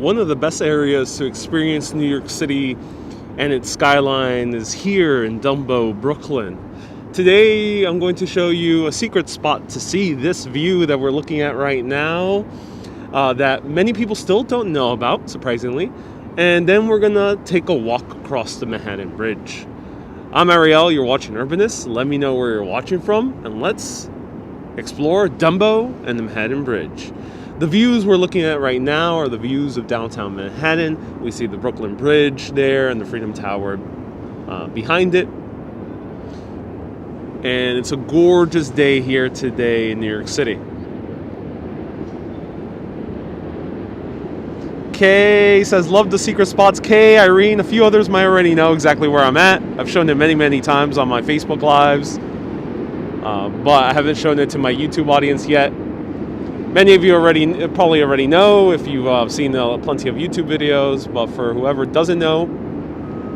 one of the best areas to experience New York City and its skyline is here in Dumbo, Brooklyn. Today I'm going to show you a secret spot to see this view that we're looking at right now that many people still don't know about, surprisingly. And then we're gonna take a walk across the Manhattan Bridge. I'm Ariel, you're watching Urbanist. Let me know where you're watching from, and let's explore Dumbo and the Manhattan Bridge. The views we're looking at right now are the views of downtown Manhattan. We see the Brooklyn Bridge there and the Freedom Tower behind it. And it's a gorgeous day here today in New York City. Kay says, love the secret spots. Kay, Irene, a few others might already know exactly where I'm at. I've shown it many times on my Facebook Lives. But I haven't shown it to my YouTube audience yet. Many of you probably already know if you've seen plenty of YouTube videos, but for whoever doesn't know,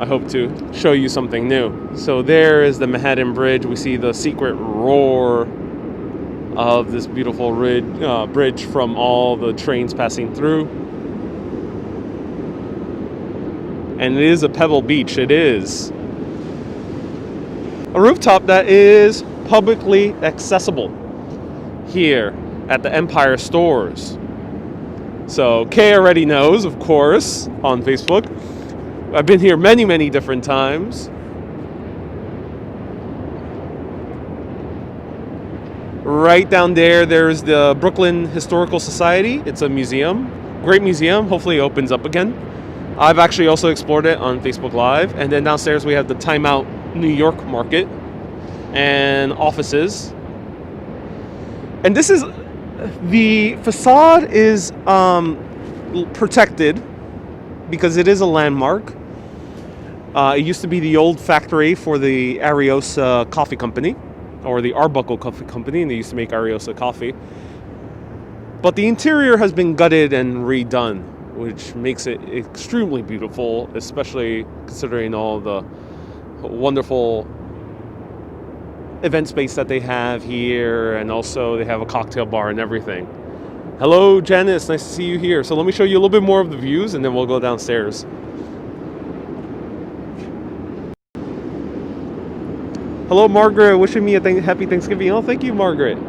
I hope to show you something new. So there is the Manhattan Bridge. We see the secret roar of this beautiful bridge from all the trains passing through. And it is a pebble beach. It is a rooftop that is publicly accessible here at the Empire stores. So Kay already knows, of course, on Facebook. I've been here many different times. Right down there's the Brooklyn Historical Society. It's a museum, great museum. Hopefully it opens up again. I've actually also explored it on Facebook Live. And then downstairs we have the Time Out New York Market and offices. And this is, the facade is protected because it is a landmark. It used to be the old factory for the Ariosa Coffee Company, or the Arbuckle Coffee Company, and they used to make Ariosa coffee. But the interior has been gutted and redone, which makes it extremely beautiful, especially considering all the wonderful event space that they have here, and also they have a cocktail bar and everything. Hello, Janice, nice to see you here. So let me show you a little bit more of the views, and then we'll go downstairs. Hello, Margaret, wishing me a happy Thanksgiving. Oh, thank you, Margaret.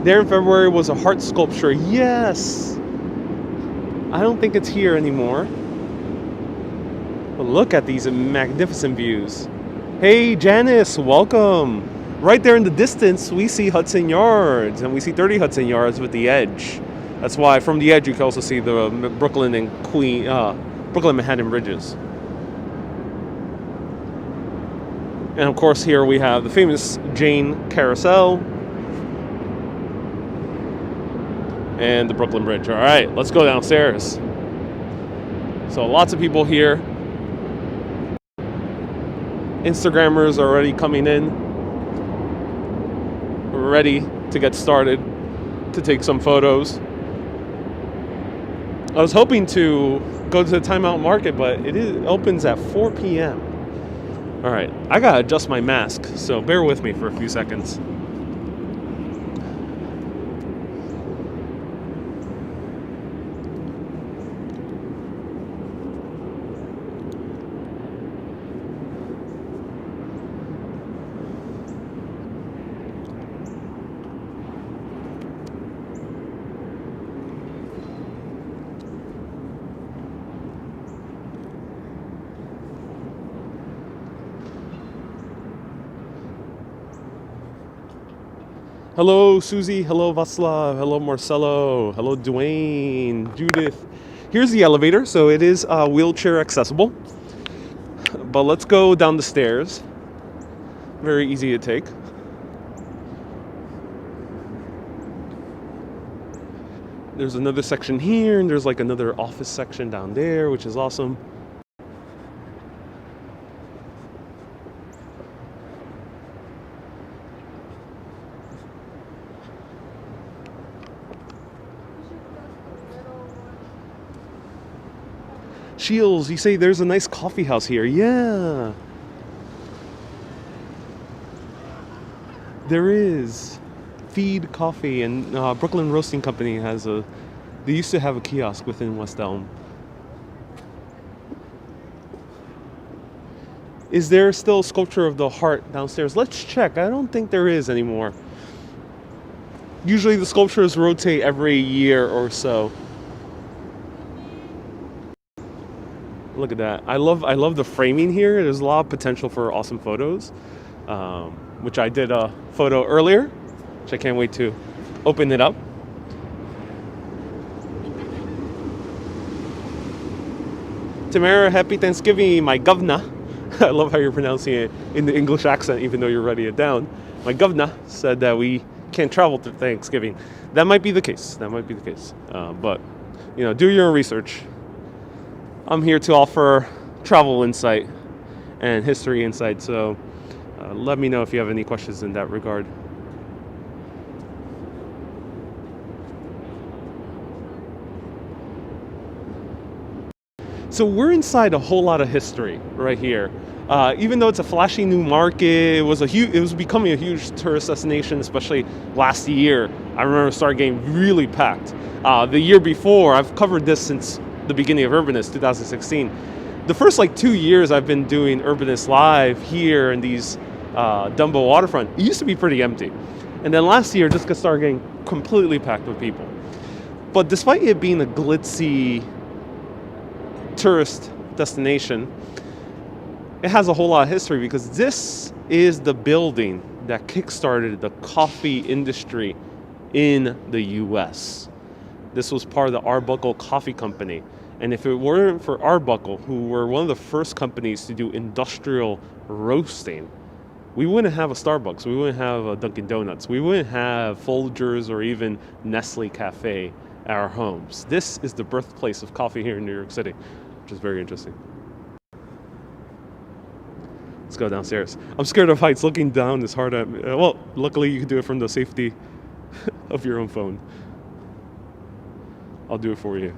There in February was a heart sculpture. Yes. I don't think it's here anymore. But look at these magnificent views. Hey, Janice, welcome. Right there in the distance, we see Hudson Yards, and we see 30 Hudson Yards with the edge. That's why from the edge you can also see the Brooklyn and Brooklyn Manhattan bridges. And of course here we have the famous Jane Carousel and the Brooklyn Bridge. All right, let's go downstairs. So lots of people here. Instagrammers are already coming in, ready to get started, to take some photos. I was hoping to go to the Time Out Market, but it opens at 4 p.m. All right, I gotta adjust my mask, so bear with me for a few seconds. Hello, Susie. Hello, Václav. Hello, Marcelo. Hello, Dwayne. Judith. Here's the elevator, so it is wheelchair accessible. But let's go down the stairs. Very easy to take. There's another section here, and there's like another office section down there, which is awesome. Shields, you say there's a nice coffee house here. Yeah. There is. Feed Coffee, and Brooklyn Roasting Company has a They used to have a kiosk within West Elm. Is there still a sculpture of the heart downstairs? Let's check. I don't think there is anymore. Usually the sculptures rotate every year or so. Look at that. I love the framing here. There's a lot of potential for awesome photos, which I did a photo earlier, which I can't wait to open it up. Tamara, happy Thanksgiving, my governor. I love how you're pronouncing it in the English accent, even though you're writing it down. My governor said that we can't travel to Thanksgiving. That might be the case. But, do your own research. I'm here to offer travel insight and history insight. So let me know if you have any questions in that regard. So we're inside a whole lot of history right here. Even though it's a flashy new market, it was becoming a huge tourist destination, especially last year. I remember it started getting really packed. The year before, I've covered this since the beginning of Urbanist, 2016. The first 2 years I've been doing Urbanist live here in these Dumbo waterfront, it used to be pretty empty. And then last year, just started getting completely packed with people. But despite it being a glitzy tourist destination, it has a whole lot of history because this is the building that kickstarted the coffee industry in the US. This was part of the Arbuckle Coffee Company. And if it weren't for Arbuckle, who were one of the first companies to do industrial roasting, we wouldn't have a Starbucks, we wouldn't have a Dunkin' Donuts, we wouldn't have Folgers or even Nestle Cafe at our homes. This is the birthplace of coffee here in New York City, which is very interesting. Let's go downstairs. I'm scared of heights. Looking down is hard at me. Well, luckily you can do it from the safety of your own phone. I'll do it for you.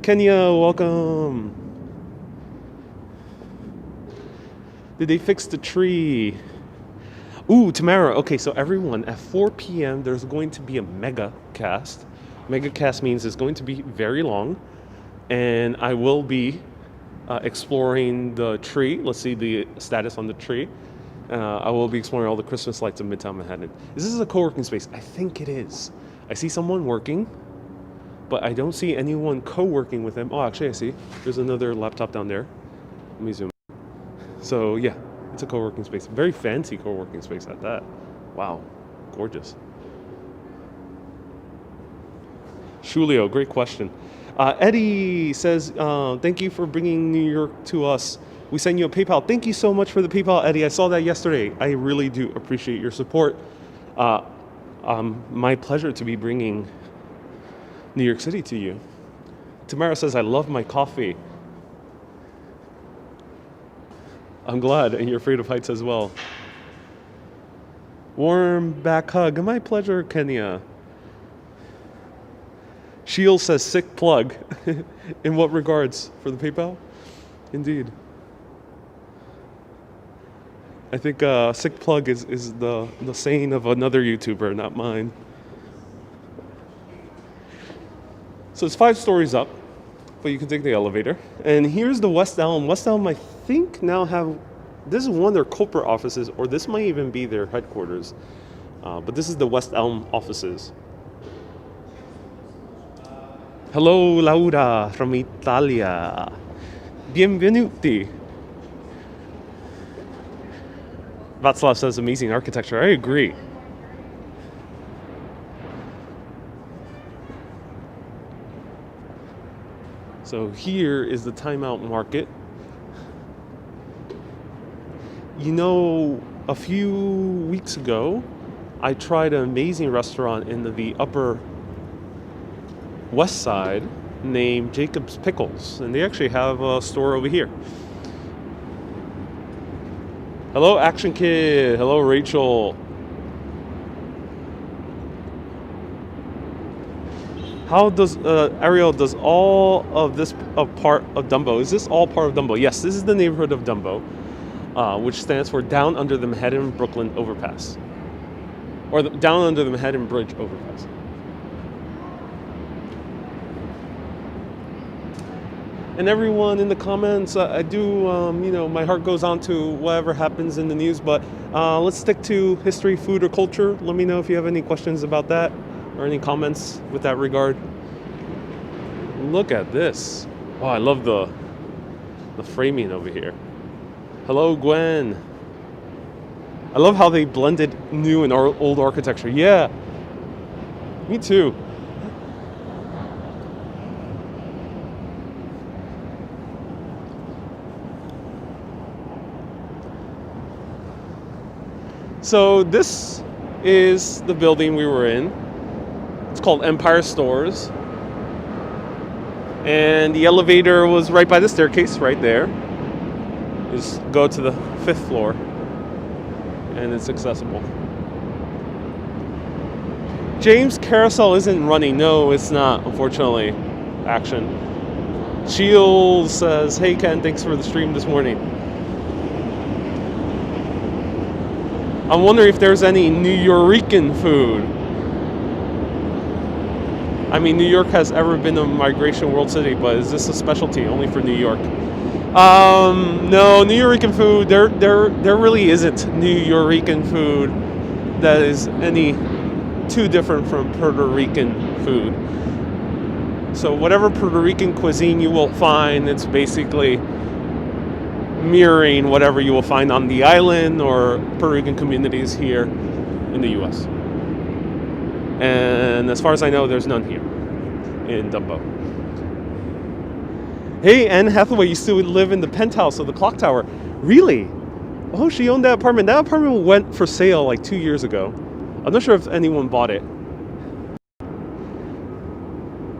Kenya, welcome. Did they fix the tree? Ooh, Tamara. Okay, so everyone, at 4 p.m. there's going to be a mega cast. Mega cast means it's going to be very long, and I will be exploring the tree. Let's see the status on the tree. I will be exploring all the Christmas lights in Midtown Manhattan. Is this a co-working space? I think it is. I see someone working, but I don't see anyone co-working with them. Oh, actually, I see. There's another laptop down there. Let me zoom. So yeah, it's a co-working space. Very fancy co-working space at that. Wow, gorgeous. Shulio, great question. Eddie says, thank you for bringing New York to us. We send you a PayPal. Thank you so much for the PayPal, Eddie. I saw that yesterday. I really do appreciate your support. My pleasure to be bringing New York City to you. Tamara says, I love my coffee. I'm glad, and you're afraid of heights as well. Warm back hug. My pleasure, Kenya. Shield says sick plug. In what regards? For the PayPal? Indeed. I think sick plug is the saying of another YouTuber, not mine. So it's 5 stories up, but you can take the elevator. And here's the West Elm. West Elm, I think, now have, this is one of their corporate offices, or this might even be their headquarters. But this is the West Elm offices. Hello, Laura from Italia. Bienvenuti. Václav says amazing architecture. I agree. So here is the Timeout Market. You know, a few weeks ago, I tried an amazing restaurant in the Upper West Side named Jacob's Pickles, and they actually have a store over here. Hello, Action Kid. Hello, Rachel. How does Ariel, does all of this a part of Dumbo? Is this all part of Dumbo? Yes, this is the neighborhood of Dumbo, which stands for Down Under the Manhattan Brooklyn Overpass. or down under the Manhattan Bridge overpass. And everyone in the comments, I do, my heart goes on to whatever happens in the news, but let's stick to history, food, or culture. Let me know if you have any questions about that or any comments with that regard. Look at this. Wow, I love the framing over here. Hello, Gwen. I love how they blended new and old architecture. Yeah, me too. So this is the building we were in. It's called Empire Stores. And the elevator was right by the staircase, right there. Just go to the 5th floor and it's accessible. James Carousel isn't running. No, it's not, unfortunately. Action. Shield says, hey Ken, thanks for the stream this morning. I'm wondering if there's any New Yorican food. I mean, New York has ever been a migration world city, but is this a specialty only for New York? No, New Yorican food, there really isn't New Yorican food that is any too different from Puerto Rican food. So whatever Puerto Rican cuisine you will find, it's basically mirroring whatever you will find on the island or Puerto Rican communities here in the US. And as far as I know, there's none here in Dumbo. Hey, Anne Hathaway used to live in the penthouse of the clock tower. Really? Oh, she owned that apartment. That apartment went for sale like 2 years ago. I'm not sure if anyone bought it.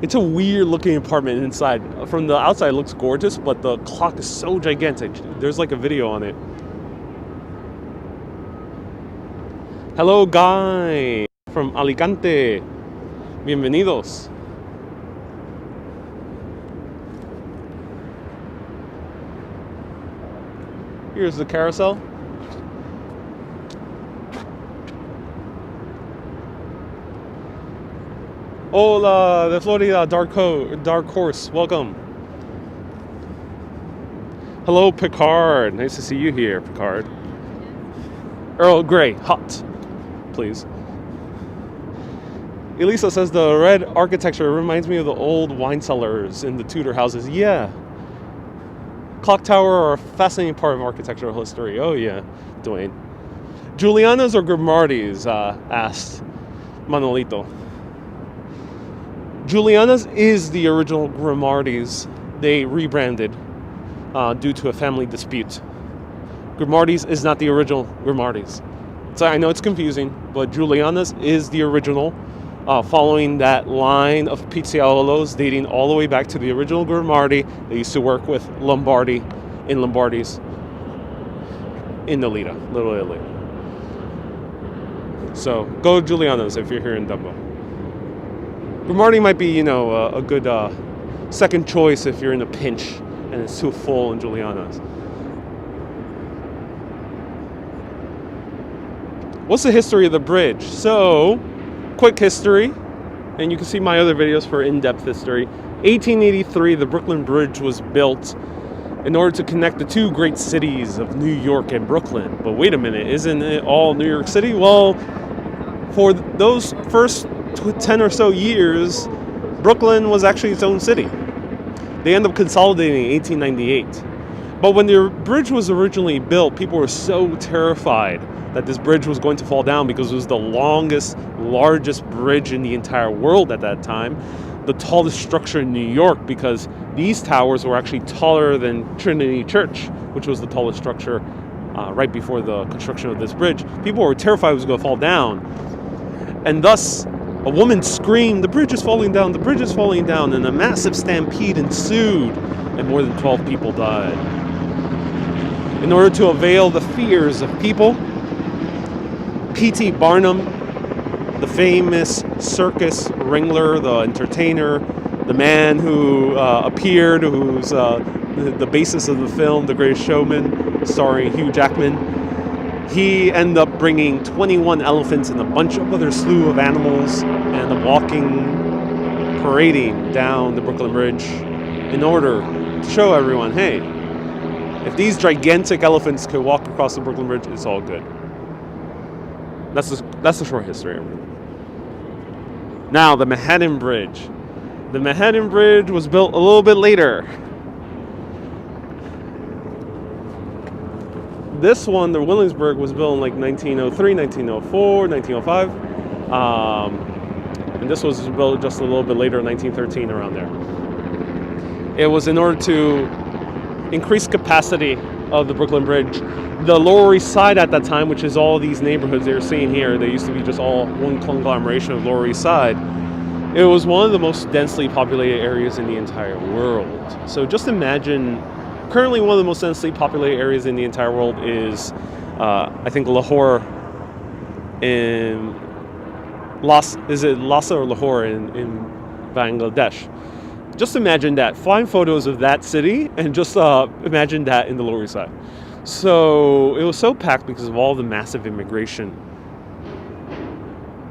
It's a weird looking apartment inside. From the outside it looks gorgeous, but the clock is so gigantic. There's like a video on it. Hello, Guy from Alicante. Bienvenidos. Here's the carousel. Hola, de Florida, Dark Horse, welcome. Hello, Picard. Nice to see you here, Picard. Earl Grey, hot, please. Elisa says the red architecture reminds me of the old wine cellars in the Tudor houses. Yeah. Clock tower are a fascinating part of architectural history. Oh yeah, Dwayne. Juliana's or Grimaldi's? Asked Manolito. Juliana's is the original Grimaldi's. They rebranded due to a family dispute. Grimaldi's is not the original Grimaldi's. So I know it's confusing, but Juliana's is the original, following that line of pizzaiolos dating all the way back to the original Grimaldi. They used to work with Lombardi in Lombardi's in Nolita, Little Italy. So go Juliana's if you're here in Dumbo. Grimaldi might be, a good second choice if you're in a pinch and it's too full in Juliana's. What's the history of the bridge? So, quick history, and you can see my other videos for in-depth history. 1883, the Brooklyn Bridge was built in order to connect the two great cities of New York and Brooklyn. But wait a minute, isn't it all New York City? Well, for those first 10 or so years, Brooklyn was actually its own city. They ended up consolidating in 1898. But when the bridge was originally built, people were so terrified that this bridge was going to fall down because it was the longest, largest bridge in the entire world at that time, the tallest structure in New York, because these towers were actually taller than Trinity Church, which was the tallest structure right before the construction of this bridge. People were terrified it was going to fall down. And thus, a woman screamed, "The bridge is falling down, the bridge is falling down," and a massive stampede ensued, and more than 12 people died. In order to avail the fears of people, P.T. Barnum, the famous circus wrangler, the entertainer, the man who appeared, who's the basis of the film The Greatest Showman, starring Hugh Jackman, He ended up bringing 21 elephants and a bunch of other slew of animals and parading down the Brooklyn Bridge in order to show everyone, hey, if these gigantic elephants could walk across the Brooklyn Bridge, it's all good. That's the short history of it. Now, the Manhattan Bridge. The Manhattan Bridge was built a little bit later. This one, the Williamsburg, was built in like 1903, 1904, 1905. And this was built just a little bit later, 1913, around there. It was in order to increase capacity of the Brooklyn Bridge. The Lower East Side at that time, which is all these neighborhoods you're seeing here, they used to be just all one conglomeration of Lower East Side. It was one of the most densely populated areas in the entire world. So just imagine, currently one of the most densely populated areas in the entire world is, I think, Lahore in Lhasa or Lahore in Bangladesh. Just imagine that. Find photos of that city and just imagine that in the Lower East Side. So it was so packed because of all the massive immigration.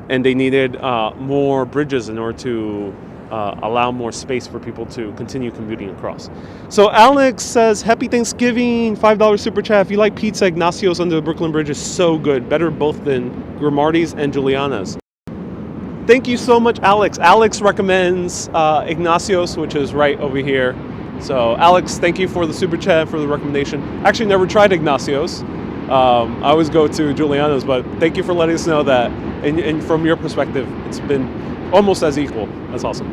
And they needed more bridges in order to allow more space for people to continue commuting across. So Alex says, happy Thanksgiving, $5 super chat. If you like pizza, Ignacio's under the Brooklyn Bridge is so good. Better both than Grimaldi's and Giuliana's. Thank you so much, Alex. Alex recommends Ignacio's, which is right over here. So Alex, thank you for the super chat, for the recommendation. Actually never tried Ignacio's. I always go to Giuliana's, but thank you for letting us know that, and from your perspective, it's been almost as equal. That's awesome.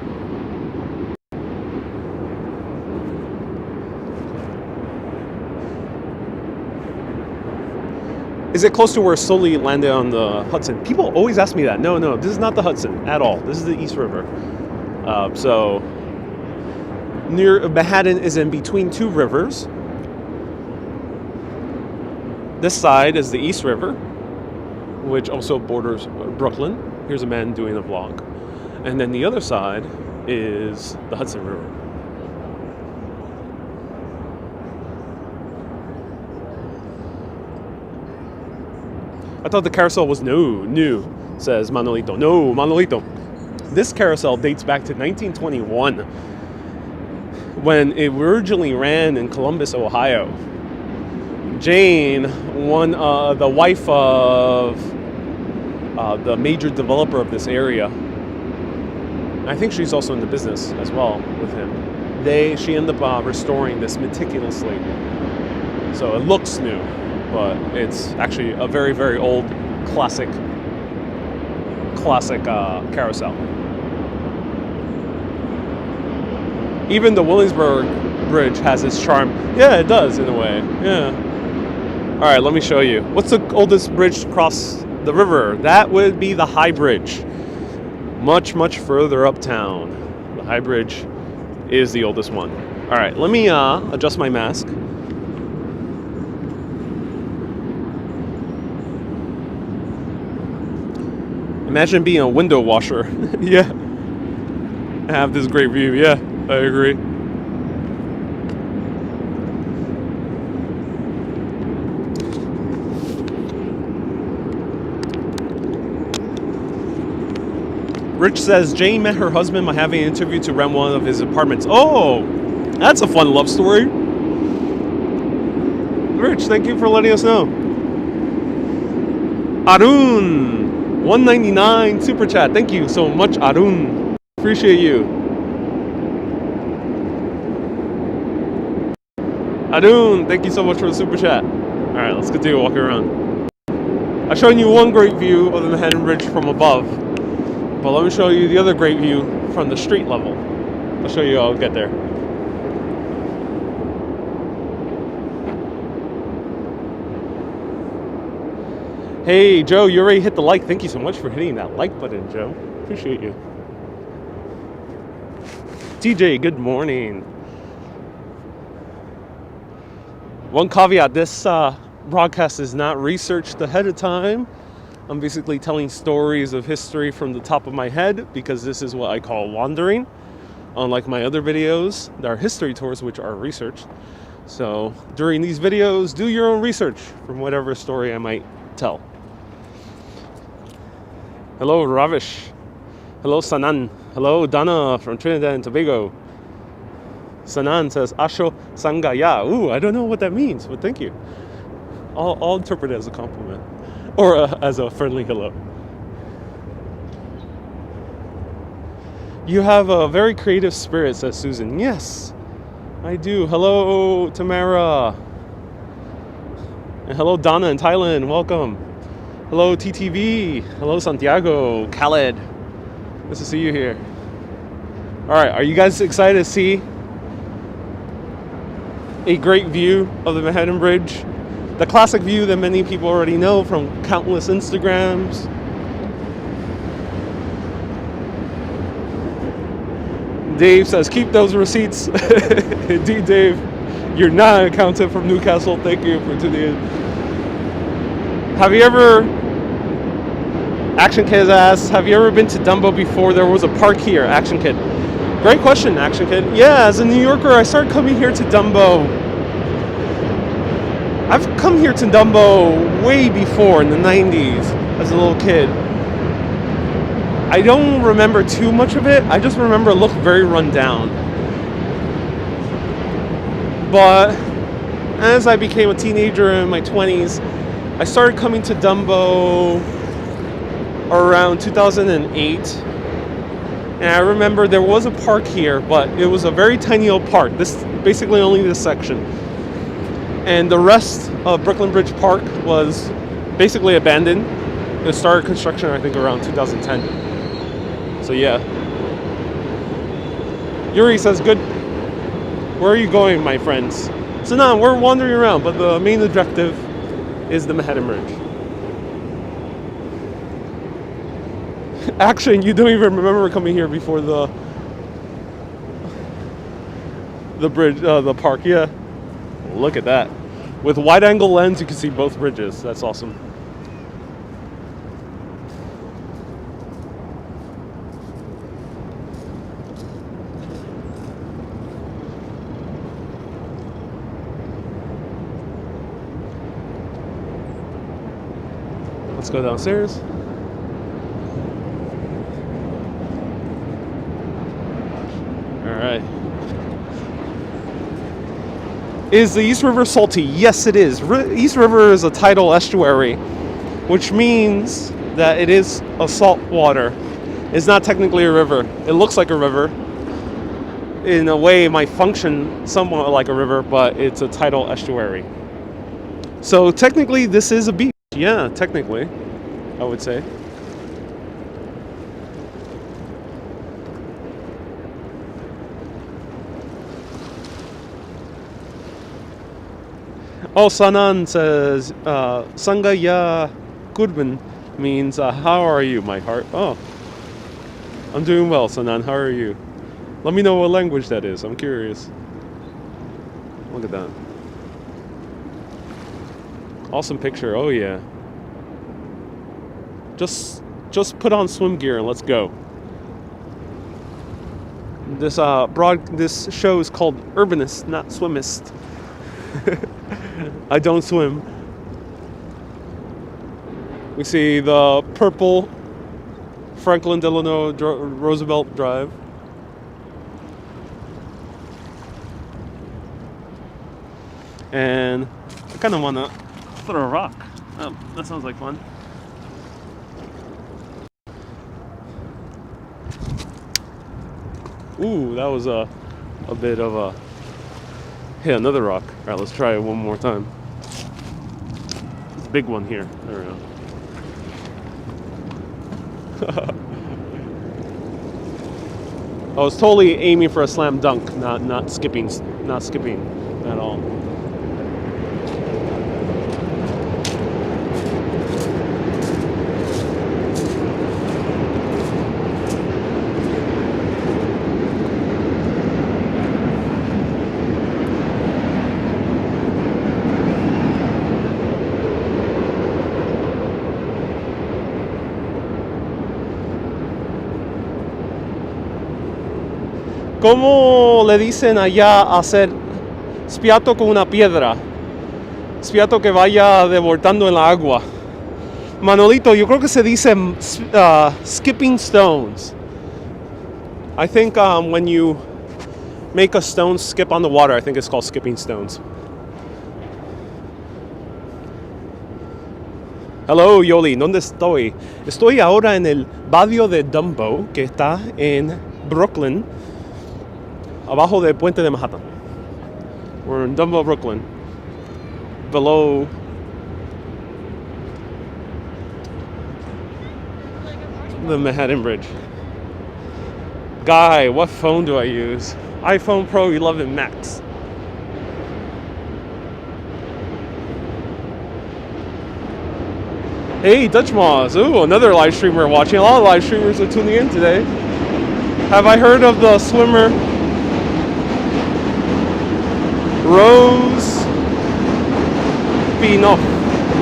Is it close to where Sully landed on the Hudson? People always ask me that. No, this is not the Hudson at all. This is the East River. So near Manhattan is in between two rivers. This side is the East River, which also borders Brooklyn. Here's a man doing a vlog. And then the other side is the Hudson River. I thought the carousel was new, says Manolito. No, Manolito. This carousel dates back to 1921, when it originally ran in Columbus, Ohio. Jane, the wife of the major developer of this area, I think she's also in the business as well with him. She ended up restoring this meticulously. So it looks new, but it's actually a very, very old classic carousel. Even the Williamsburg Bridge has its charm. Yeah, it does in a way. Yeah. All right, let me show you. What's the oldest bridge to cross the river? That would be the High Bridge. Much, much further uptown. The High Bridge is the oldest one. All right, let me adjust my mask. Imagine being a window washer. Yeah. I have this great view. Yeah, I agree. Rich says Jane met her husband by having an interview to rent one of his apartments. Oh, that's a fun love story. Rich, thank you for letting us know. Arun, 199 super chat. Thank you so much, Arun. Appreciate you. Arun, thank you so much for the super chat. All right, let's continue walking around. I've shown you one great view of the Manhattan Bridge from above. But let me show you the other great view from the street level. I'll show you how I'll get there. Hey, Joe, you already hit the like. Thank you so much for hitting that like button, Joe. Appreciate you. TJ, good morning. One caveat, this broadcast is not researched ahead of time. I'm basically telling stories of history from the top of my head because this is what I call wandering. Unlike my other videos, there are history tours which are researched. So during these videos, do your own research from whatever story I might tell. Hello, Ravish. Hello, Sanan. Hello, Dana from Trinidad and Tobago. Sanan says, Asho Sangaya. Ooh, I don't know what that means, but thank you. I'll interpret it as a compliment. Or as a friendly hello. You have a very creative spirit, says Susan. Yes, I do. Hello, Tamara. And hello, Donna in Thailand. Welcome. Hello, TTV. Hello, Santiago. Khaled. Nice to see you here. All right, are you guys excited to see a great view of the Manhattan Bridge? The classic view that many people already know from countless Instagrams. Dave says, keep those receipts. Indeed, Dave. You're not an accountant from Newcastle. Thank you for tuning in. Have you ever, Action Kid asks, have you ever been to Dumbo before? There was a park here, Action Kid. Great question, Action Kid. Yeah, as a New Yorker, I started coming here to Dumbo. I've come here to Dumbo way before, in the 90s, as a little kid. I don't remember too much of it. I just remember it looked very run down. But as I became a teenager in my 20s, I started coming to Dumbo around 2008. And I remember there was a park here, but it was a very tiny old park. This basically only this section. And the rest of Brooklyn Bridge Park was basically abandoned. It started construction, I think, around 2010. So yeah. Yuri says, good. Where are you going, my friends? So now we're wandering around, but the main objective is the Manhattan Bridge. Actually, you don't even remember coming here before the bridge, the park. Yeah. Look at that. With wide-angle lens, you can see both bridges. That's awesome. Let's go downstairs. All right. Is the East River salty? Yes, it is. East River is a tidal estuary, which means that it is a salt water. It's not technically a river. It looks like a river. In a way, it might function somewhat like a river, but it's a tidal estuary. So technically, this is a beach. Yeah, technically, I would say. Oh, Sanan says, Sangaya Goodman means, how are you, my heart? Oh, I'm doing well, Sanan. How are you? Let me know what language that is. I'm curious. Look at that. Awesome picture. Oh, yeah. Just put on swim gear and let's go. This this show is called Urbanist, not Swimmist. I don't swim. We see the purple Franklin Delano Roosevelt Drive. And I kind of want to throw a rock. Oh, that sounds like fun. Ooh, that was a bit of a... Hey, another rock. All right, let's try it one more time. It's a big one here. There we go. I was totally aiming for a slam dunk, not skipping at all. ¿Cómo le dicen allá hacer Spiato con una piedra. Spiato que vaya devoltando en la agua. Manolito, yo creo que se dice skipping stones. I think when you make a stone skip on the water, I think it's called skipping stones. Hello, Yoli, ¿dónde estoy? Estoy ahora en el barrio de Dumbo, que está en Brooklyn, abajo del puente de Manhattan. We're in Dumbo, Brooklyn, below the Manhattan Bridge. Guy, what phone do I use? iPhone Pro 11 Max. Hey, Dutch Moss. Ooh, another live streamer watching. A lot of live streamers are tuning in today. Have I heard of the swimmer Rose Pinoff?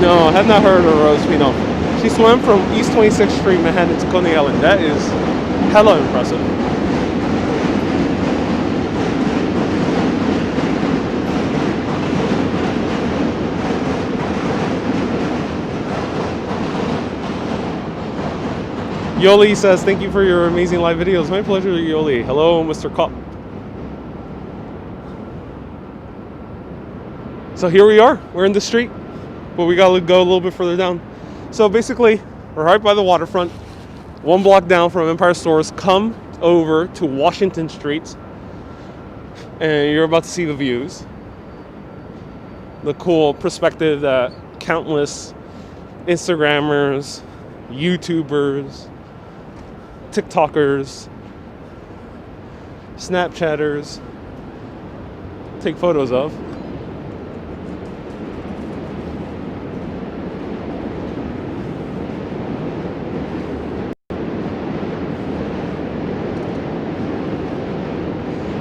No, I have not heard of Rose Pinoff. She swam from East 26th Street, Manhattan to Coney Island. That is hella impressive. Yoli says, thank you for your amazing live videos. My pleasure, Yoli. Hello, Mr. Cop. So here we are. We're in the street, but we gotta go a little bit further down. So basically, we're right by the waterfront, one block down from Empire Stores. Come over to Washington Street, and you're about to see the views. The cool perspective that countless Instagrammers, YouTubers, TikTokers, Snapchatters take photos of.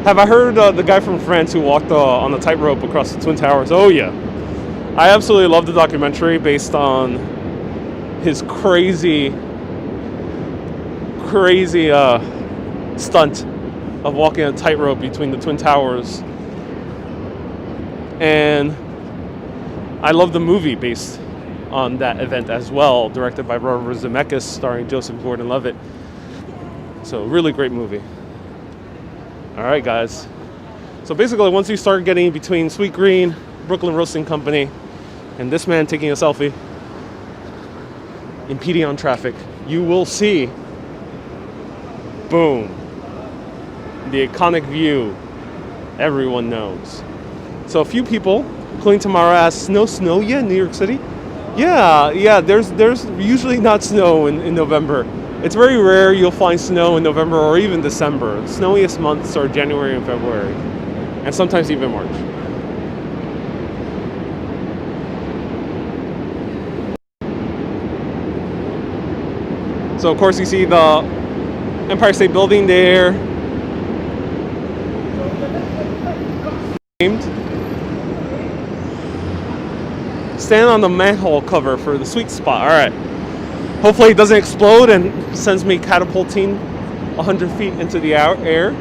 Have I heard the guy from France who walked on the tightrope across the Twin Towers? Oh yeah. I absolutely love the documentary based on his crazy stunt of walking a tightrope between the Twin Towers. And I love the movie based on that event as well, directed by Robert Zemeckis, starring Joseph Gordon-Levitt. So really great movie. All right, guys. So basically, once you start getting between Sweet Green, Brooklyn Roasting Company, and this man taking a selfie, impeding on traffic, you will see, boom, the iconic view everyone knows. So a few people, including Tamara, asked, snow yet in New York City? Yeah, there's usually not snow in November. It's very rare you'll find snow in November or even December. The snowiest months are January and February, and sometimes even March. So of course you see the Empire State Building there. Stand on the manhole cover for the sweet spot. All right. Hopefully it doesn't explode and sends me catapulting 100 feet into the air.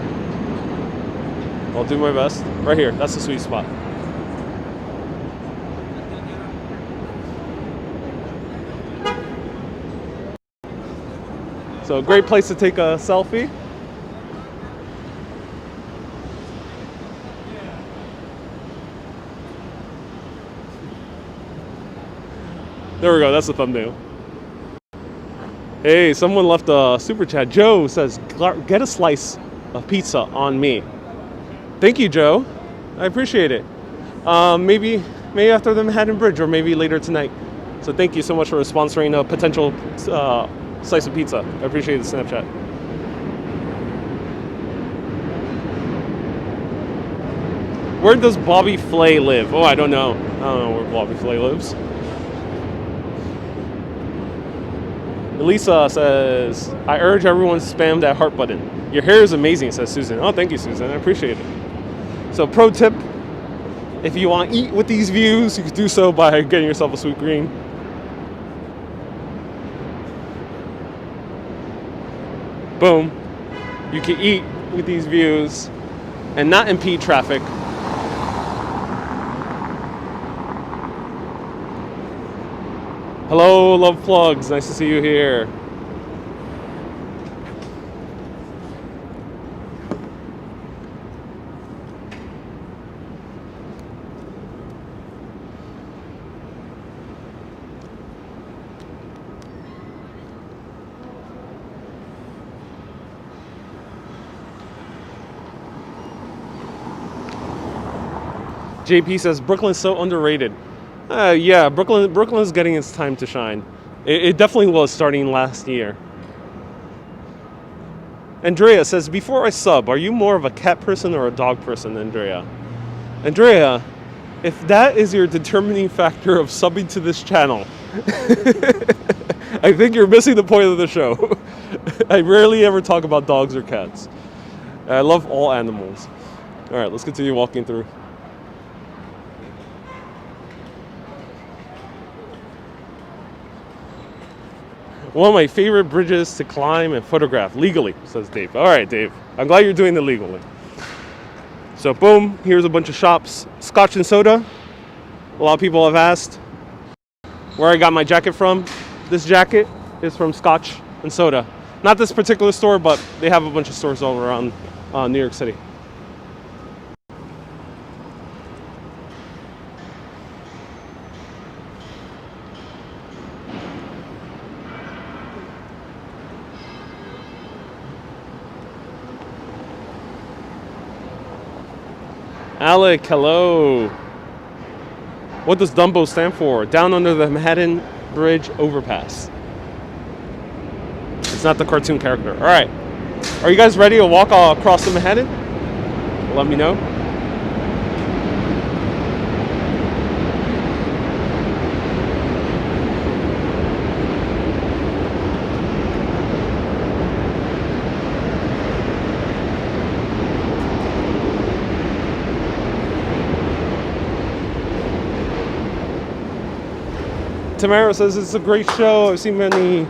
I'll do my best. Right here. That's the sweet spot. So a great place to take a selfie. There we go, that's the thumbnail. Hey, someone left a super chat. Joe says, get a slice of pizza on me. Thank you, Joe. I appreciate it. Maybe after the Manhattan Bridge or maybe later tonight. So thank you so much for sponsoring a potential slice of pizza. I appreciate the Snapchat. Where does Bobby Flay live? Oh, I don't know. I don't know where Bobby Flay lives. Elisa says, I urge everyone to spam that heart button. Your hair is amazing, says Susan. Oh, thank you, Susan. I appreciate it. So pro tip, if you want to eat with these views, you can do so by getting yourself a Sweet Green. Boom. You can eat with these views and not impede traffic. Hello, Love Plugs. Nice to see you here. JP says Brooklyn's so underrated. Yeah, Brooklyn's getting its time to shine. It definitely was starting last year. Andrea says, before I sub, are you more of a cat person or a dog person, Andrea? Andrea, if that is your determining factor of subbing to this channel, I think you're missing the point of the show. I rarely ever talk about dogs or cats. I love all animals. All right, let's continue walking through. One of my favorite bridges to climb and photograph legally, says Dave. All right, Dave. I'm glad you're doing it legally. So boom, here's a bunch of shops. Scotch and soda. A lot of people have asked where I got my jacket from. This jacket is from Scotch and Soda. Not this particular store, but they have a bunch of stores all around New York City. Alec, hello. What does Dumbo stand for? Down under the Manhattan Bridge overpass. It's not the cartoon character. All right. Are you guys ready to walk across the Manhattan? Let me know. Tamara says it's a great show. I've seen many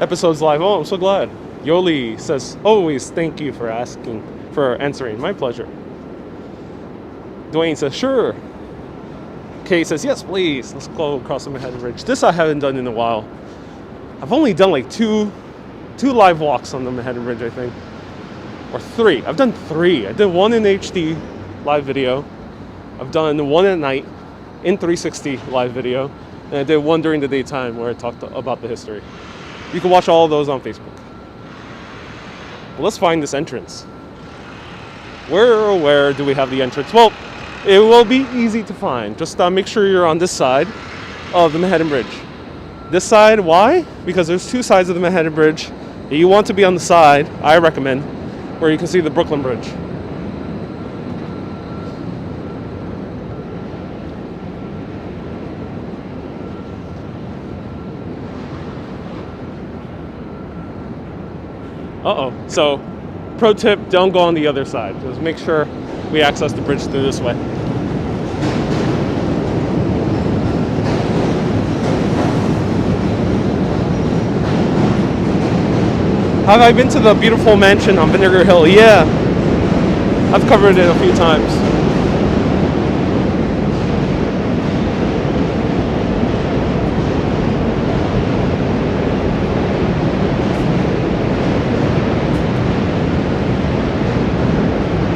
episodes live. Oh, I'm so glad. Yoli says, always thank you for answering. My pleasure. Dwayne says, sure. Kay says, yes, please. Let's go across the Manhattan Bridge. This I haven't done in a while. I've only done like two live walks on the Manhattan Bridge, I think. Or 3. I've done 3. I did one in HD live video. I've done one at night in 360 live video. And I did one during the daytime where I talked about the history. You can watch all of those on Facebook. Well, let's find this entrance. Where do we have the entrance? Well, it will be easy to find. Just make sure you're on this side of the Manhattan Bridge. This side, why? Because there's 2 sides of the Manhattan Bridge. You want to be on the side, I recommend, where you can see the Brooklyn Bridge. Uh-oh. So, pro tip, don't go on the other side. Just make sure we access the bridge through this way. Have I been to the beautiful mansion on Vinegar Hill? Yeah. I've covered it a few times.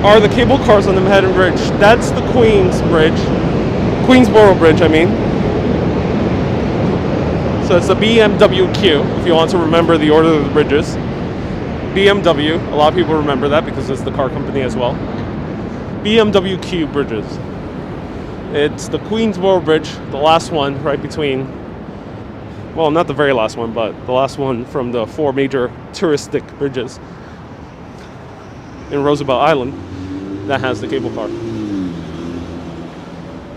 Are the cable cars on the Manhattan Bridge? That's the Queensboro Bridge, I mean. So it's the BMW Q, if you want to remember the order of the bridges. BMW, a lot of people remember that because it's the car company as well. BMW Q bridges. It's the Queensboro Bridge, the last one right between, well, not the very last one, but the last one from the 4 major touristic bridges in Roosevelt Island that has the cable car.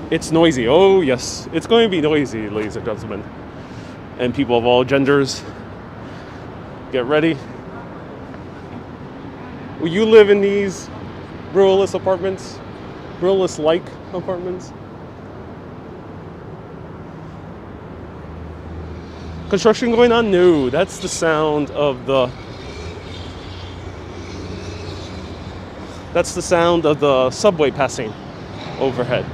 It's noisy. Oh yes, it's going to be noisy, ladies and gentlemen, and people of all genders. Get ready. Will you live in these Brewless apartments? Brewless-like apartments? Construction going on? No, that's the sound of the subway passing overhead.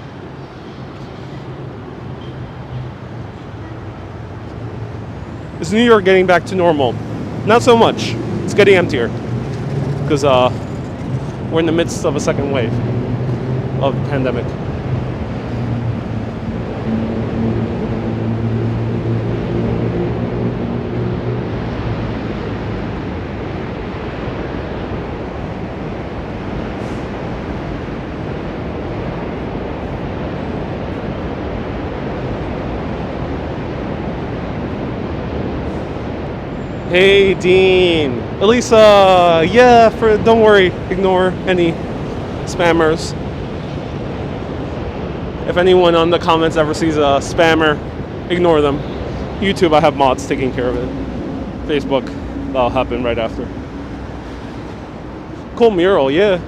Is New York getting back to normal? Not so much. It's getting emptier because we're in the midst of a second wave of the pandemic. Hey Dean, Elisa, yeah, don't worry, ignore any spammers. If anyone on the comments ever sees a spammer, ignore them. YouTube, I have mods taking care of it. Facebook, that'll happen right after. Cool mural, yeah.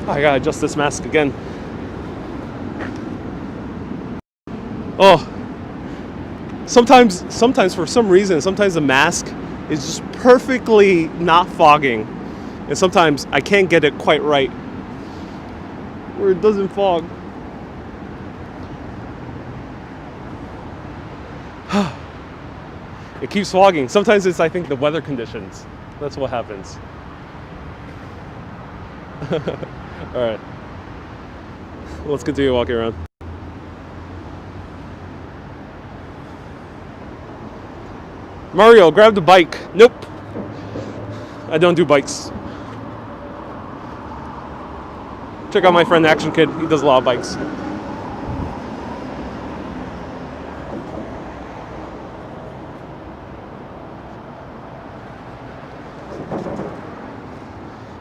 I gotta adjust this mask again. Oh. Sometimes for some reason, sometimes the mask is just perfectly not fogging. And sometimes I can't get it quite right where it doesn't fog. It keeps fogging. Sometimes it's, I think, the weather conditions. That's what happens. All right. Let's continue walking around. Mario, grab the bike. Nope. I don't do bikes. Check out my friend Action Kid. He does a lot of bikes.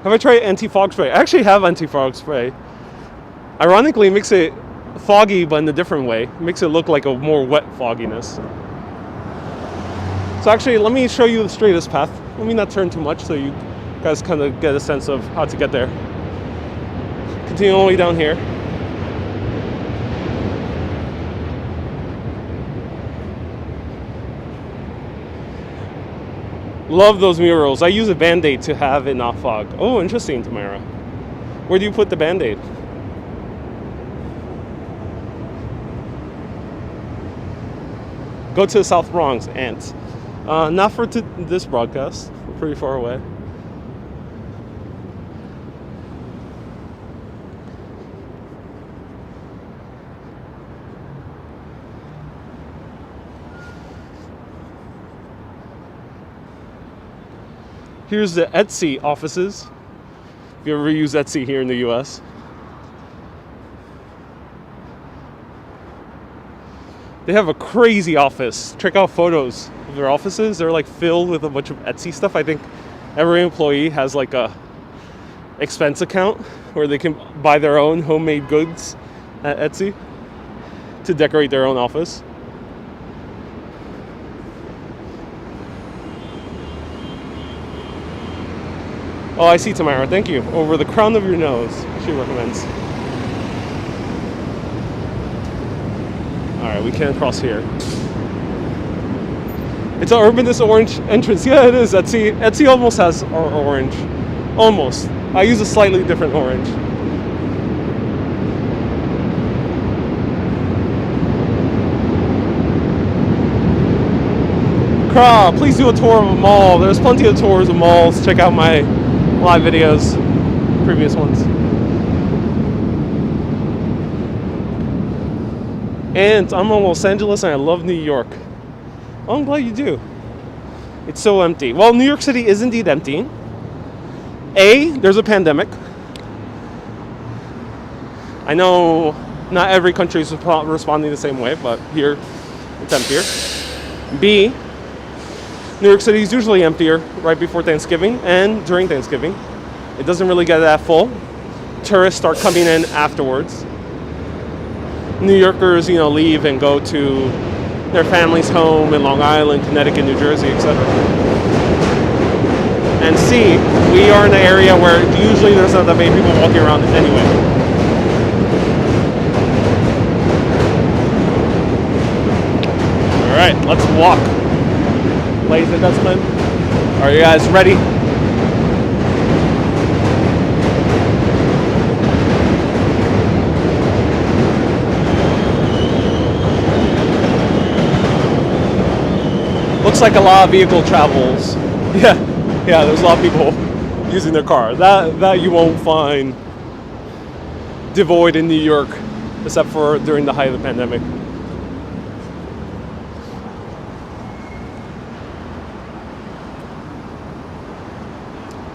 Have I tried anti-fog spray? I actually have anti-fog spray. Ironically, it makes it foggy, but in a different way. It makes it look like a more wet fogginess. So actually, let me show you the straightest path. Let me not turn too much so you guys kind of get a sense of how to get there. Continue all the way down here. Love those murals. I use a Band-Aid to have it not fog. Oh, interesting, Tamara. Where do you put the Band-Aid? Go to the South Bronx, ants. Not for this broadcast. We're pretty far away. Here's the Etsy offices. If you ever use Etsy here in the US. They have a crazy office. Check out photos of their offices. They're like filled with a bunch of Etsy stuff. I think every employee has like a expense account where they can buy their own homemade goods at Etsy to decorate their own office. Oh, I see, Tamara. Thank you. Over the crown of your nose, she recommends. All right, we can't cross here. It's an Urbanist orange entrance. Yeah, it is. Etsy almost has orange. Almost. I use a slightly different orange. Please do a tour of a mall. There's plenty of tours of malls. Check out my live videos, previous ones. And I'm in Los Angeles and I love New York. Oh, I'm glad you do. It's so empty. Well, New York City is indeed empty. There's a pandemic. I know not every country is responding the same way, but here it's emptier. B, New York City is usually emptier right before Thanksgiving and during Thanksgiving. It doesn't really get that full. Tourists start coming in afterwards. New Yorkers, leave and go to their family's home in Long Island, Connecticut, New Jersey, etc. And C, we are in an area where usually there's not that many people walking around anyway. All right, let's walk. Ladies and gentlemen, are you guys ready? Looks like a lot of vehicle travels. Yeah, there's a lot of people using their car. That you won't find devoid in New York, except for during the height of the pandemic.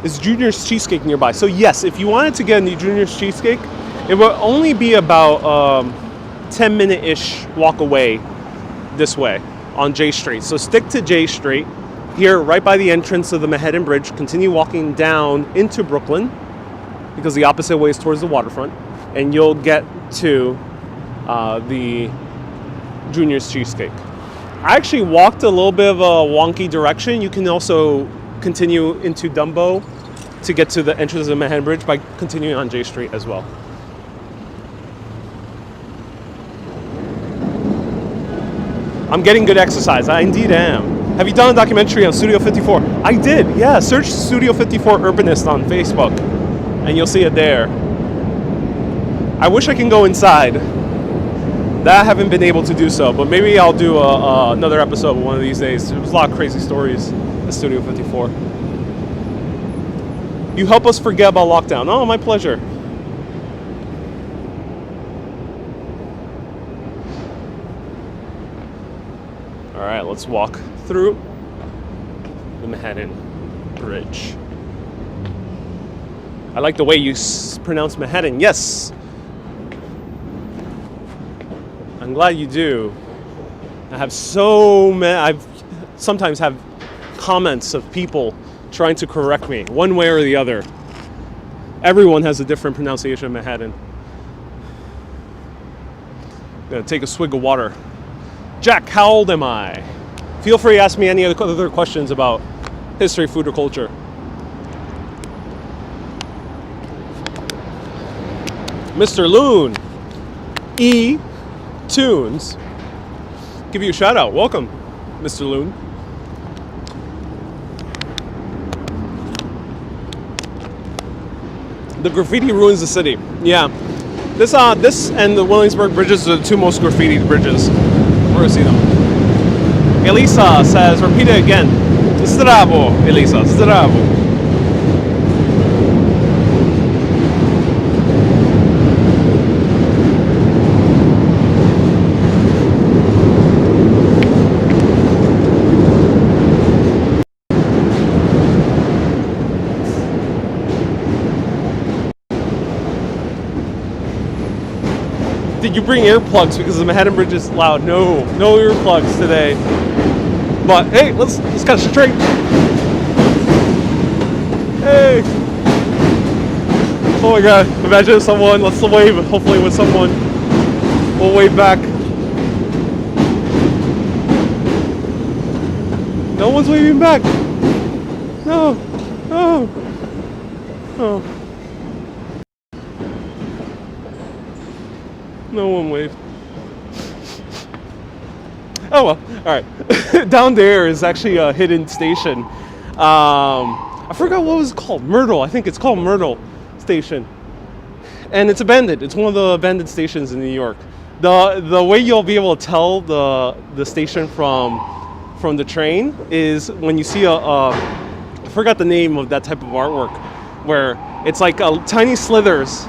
Is Junior's Cheesecake nearby? So yes, if you wanted to get a Junior's Cheesecake, it will only be about 10-minute-ish walk away this way on J Street. So stick to J Street here, right by the entrance of the Manhattan Bridge. Continue walking down into Brooklyn, because the opposite way is towards the waterfront, and you'll get to the Junior's Cheesecake. I actually walked a little bit of a wonky direction. You can also continue into Dumbo to get to the entrance of the Manhattan Bridge by continuing on J Street as well. I'm getting good exercise. I indeed am. Have you done a documentary on Studio 54? I did, yeah. Search Studio 54 Urbanist on Facebook, and you'll see it there. I wish I can go inside. That I haven't been able to do so, but maybe I'll do another episode one of these days. There was a lot of crazy stories at Studio 54. You help us forget about lockdown. Oh, my pleasure. All right, let's walk through the Manhattan Bridge. I like the way you pronounce Manhattan. Yes. I'm glad you do. I have so many. I've sometimes have comments of people trying to correct me one way or the other. Everyone has a different pronunciation of Manhattan. I'm gonna take a swig of water. Jack, how old am I? Feel free to ask me any other questions about history, food, or culture. Mr. Loon, E. Tunes, give you a shout out. Welcome, Mr. Loon. The graffiti ruins the city. Yeah, this and the Williamsburg bridges are the two most graffitied bridges. We're gonna see them. Elisa says, repeat it again. Zdravo, Elisa, zdravo. Did you bring earplugs because the Manhattan Bridge is loud? No earplugs today. But hey, let's cut straight. Hey! Oh my God! Imagine someone. Let's wave. Hopefully, with someone, we'll wave back. No one's waving back. No. Oh. No one waved. Oh well, alright. Down there is actually a hidden station. I forgot what it was called. Myrtle. I think it's called Myrtle Station. And it's abandoned. It's one of the abandoned stations in New York. The way you'll be able to tell the station from the train is when you see I forgot the name of that type of artwork, where it's like tiny slithers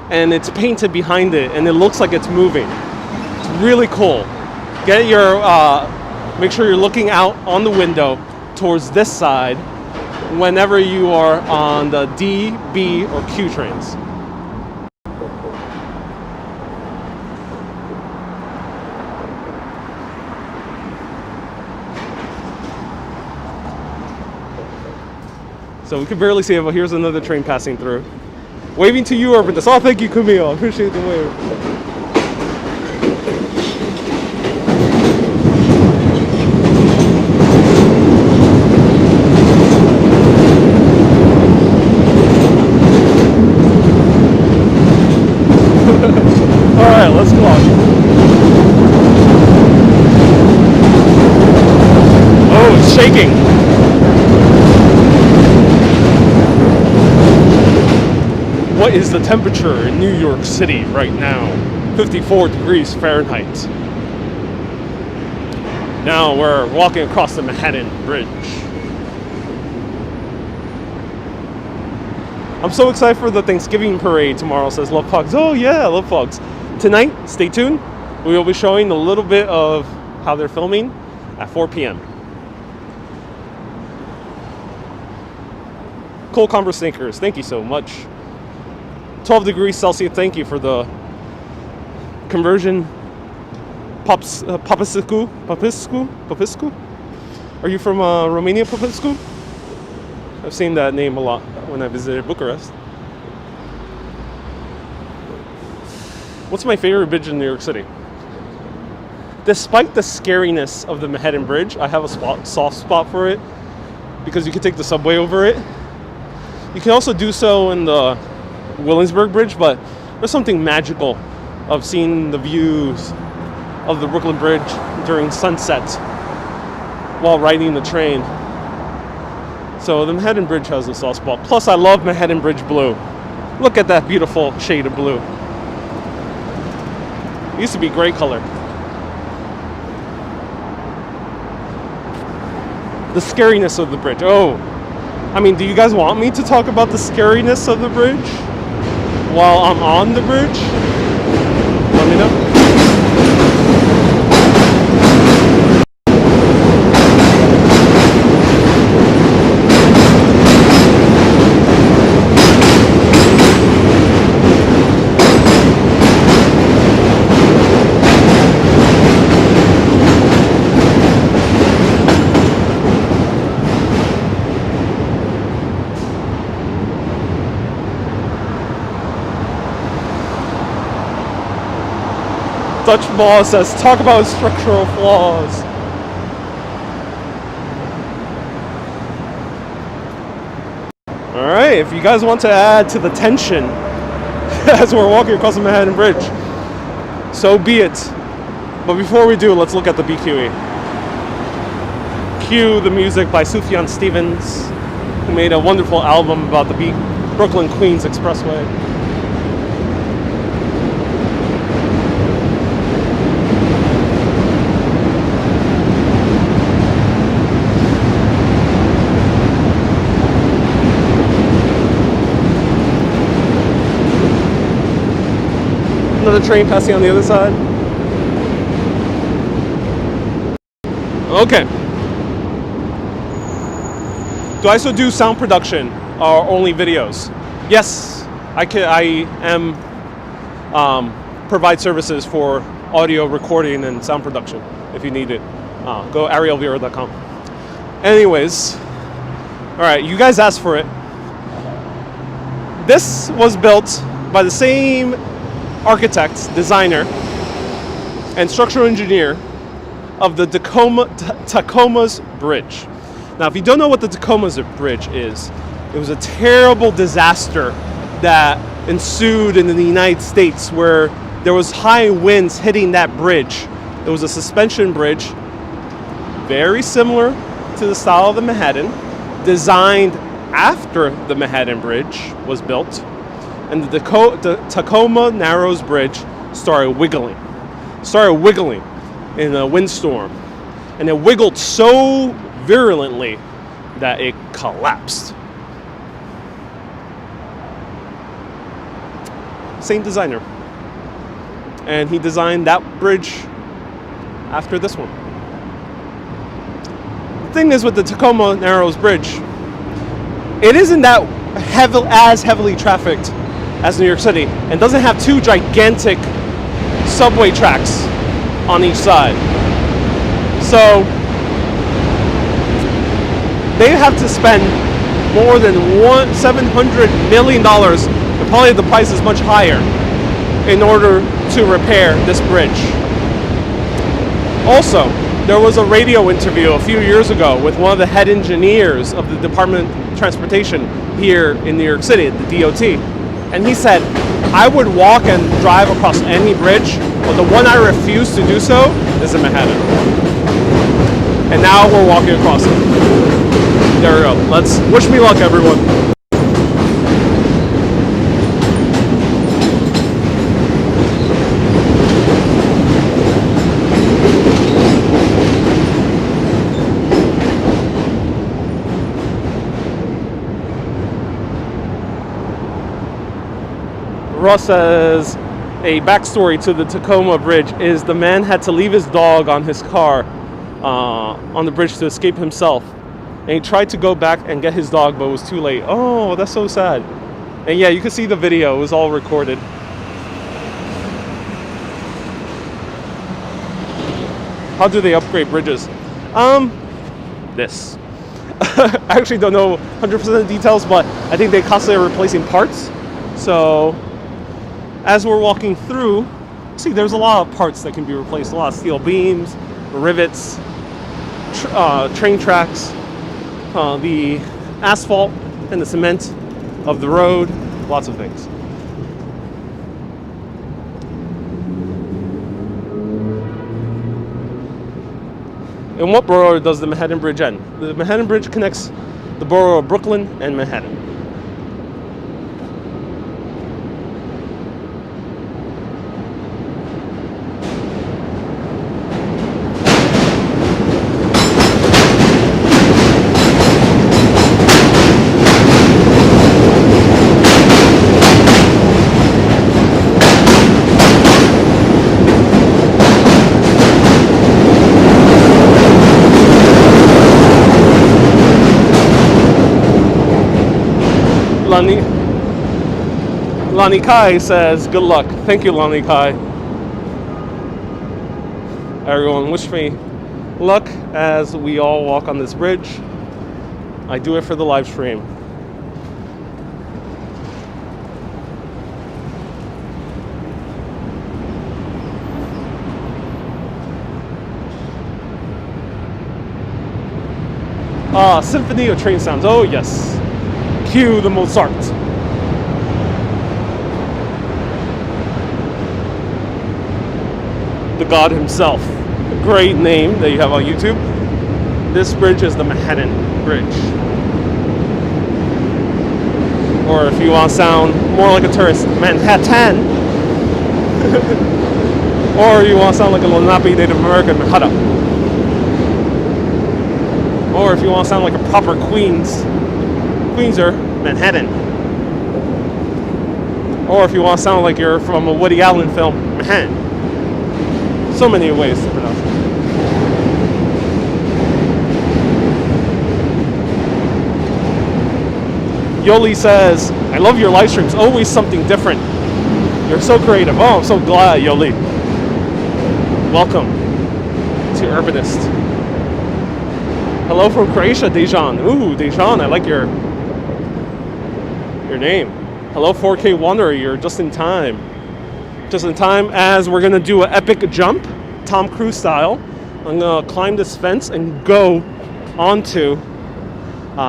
and it's painted behind it, and it looks like it's moving. It's really cool. Get your, make sure you're looking out on the window towards this side whenever you are on the D, B, or Q trains. So we can barely see it, but here's another train passing through. Waving to you, Urbanist. Oh, thank you, Camille. I appreciate the wave. All right, let's go on. Oh, it's shaking. What is the temperature in New York City right now? 54 degrees Fahrenheit. Now we're walking across the Manhattan Bridge. I'm so excited for the Thanksgiving parade tomorrow, says Love Pugs. Oh yeah, Love Pugs. Tonight, stay tuned. We will be showing a little bit of how they're filming at 4 p.m. Cold Converse sneakers, thank you so much. 12 degrees Celsius, thank you for the conversion. Popescu? Are you from Romania, Popescu? I've seen that name a lot when I visited Bucharest. What's my favorite bridge in New York City? Despite the scariness of the Manhattan Bridge, I have a soft spot for it because you can take the subway over it. You can also do so in the Williamsburg Bridge, but there's something magical of seeing the views of the Brooklyn Bridge during sunset while riding the train. So the Manhattan Bridge has a soft spot. Plus, I love Manhattan Bridge blue. Look at that beautiful shade of blue. It used to be gray color. The scariness of the bridge. Oh, I mean, do you guys want me to talk about the scariness of the bridge while I'm on the bridge? Let me know. Dutch Ball says, talk about structural flaws. Alright, if you guys want to add to the tension as we're walking across the Manhattan Bridge, so be it. But before we do, let's look at the BQE. Cue the music by Sufjan Stevens, who made a wonderful album about the Brooklyn Queens Expressway. Another train passing on the other side. Okay. Do I also do sound production or only videos? Yes, I am provide services for audio recording and sound production if you need it. Go arielvira.com. Anyways, all right, you guys asked for it. This was built by the same architect, designer, and structural engineer of the Tacoma's Bridge. Now, if you don't know what the Tacoma's Bridge is, it was a terrible disaster that ensued in the United States where there was high winds hitting that bridge. It was a suspension bridge, very similar to the style of the Manhattan, designed after the Manhattan Bridge was built. And the Tacoma Narrows Bridge started wiggling in a windstorm. And it wiggled so virulently that it collapsed. Same designer. And he designed that bridge after this one. The thing is with the Tacoma Narrows Bridge, it isn't that heavily trafficked as New York City, and doesn't have two gigantic subway tracks on each side. So they have to spend more than $700 million, and probably the price is much higher, in order to repair this bridge. Also, there was a radio interview a few years ago with one of the head engineers of the Department of Transportation here in New York City, the DOT. And he said, I would walk and drive across any bridge, but the one I refuse to do so is in Manhattan. And now we're walking across it. There we go. Let's wish me luck, everyone. Russ says a backstory to the Tacoma Bridge is the man had to leave his dog on his car on the bridge to escape himself. And he tried to go back and get his dog, but it was too late. Oh, that's so sad. And yeah, you can see the video. It was all recorded. How do they upgrade bridges? This. I actually don't know 100% details, but I think they constantly are replacing parts. So as we're walking through, see, there's a lot of parts that can be replaced. A lot of steel beams, rivets, train tracks, the asphalt and the cement of the road, lots of things. In what borough does the Manhattan Bridge end? The Manhattan Bridge connects the borough of Brooklyn and Manhattan. Lani Kai says, good luck. Thank you, Lani Kai. Everyone, wish me luck as we all walk on this bridge. I do it for the live stream. Symphony of Train Sounds. Oh, yes. Cue the Mozart. The god himself. A great name that you have on YouTube. This bridge is the Manhattan Bridge. Or if you want to sound more like a tourist, Manhattan. Or you want to sound like a Lenape Native American, Manhattan. Or if you want to sound like a proper Queenser, Manhattan. Or if you want to sound like you're from a Woody Allen film, Manhattan. So many ways to pronounce it. Yoli says, I love your live streams, always something different. You're so creative. Oh, I'm so glad, Yoli. Welcome to Urbanist. Hello from Croatia, Dejan. Ooh, Dejan, I like your name. Hello, 4K Wanderer, you're just in time. Just in time as we're gonna do an epic jump, Tom Cruise style. I'm gonna climb this fence and go onto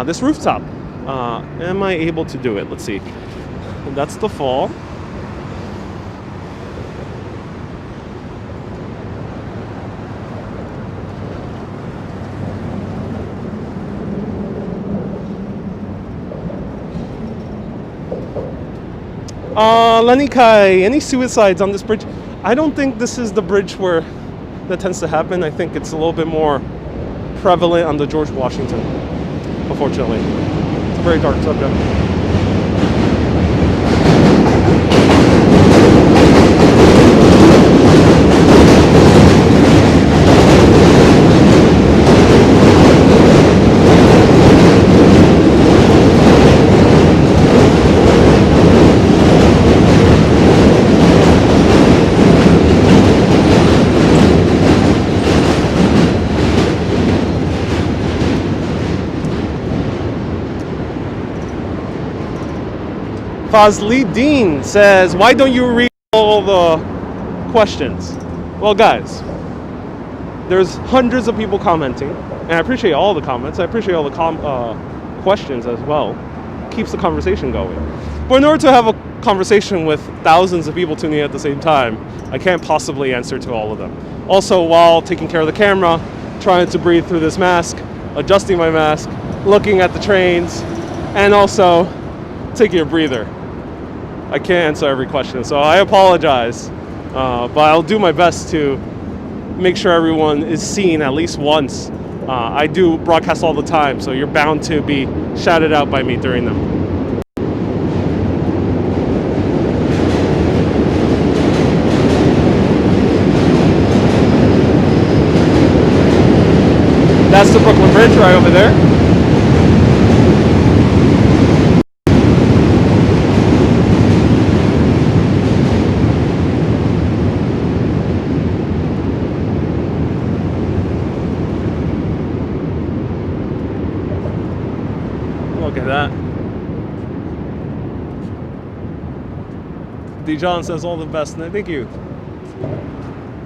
this rooftop. Am I able to do it? Let's see. That's the fall. Lenny Kai, any suicides on this bridge? I don't think this is the bridge where that tends to happen. I think it's a little bit more prevalent on the George Washington, unfortunately. It's a very dark subject. Fazli Dean says, why don't you read all the questions? Well, guys, there's hundreds of people commenting, and I appreciate all the comments. I appreciate all the questions as well. Keeps the conversation going. But in order to have a conversation with thousands of people tuning in at the same time, I can't possibly answer to all of them. Also, while taking care of the camera, trying to breathe through this mask, adjusting my mask, looking at the trains, and also taking a breather. I can't answer every question, so I apologize, but I'll do my best to make sure everyone is seen at least once. I do broadcast all the time, so you're bound to be shouted out by me during them. That's the Brooklyn Bridge right over there. Look at that. Dijon says all the best. Thank you.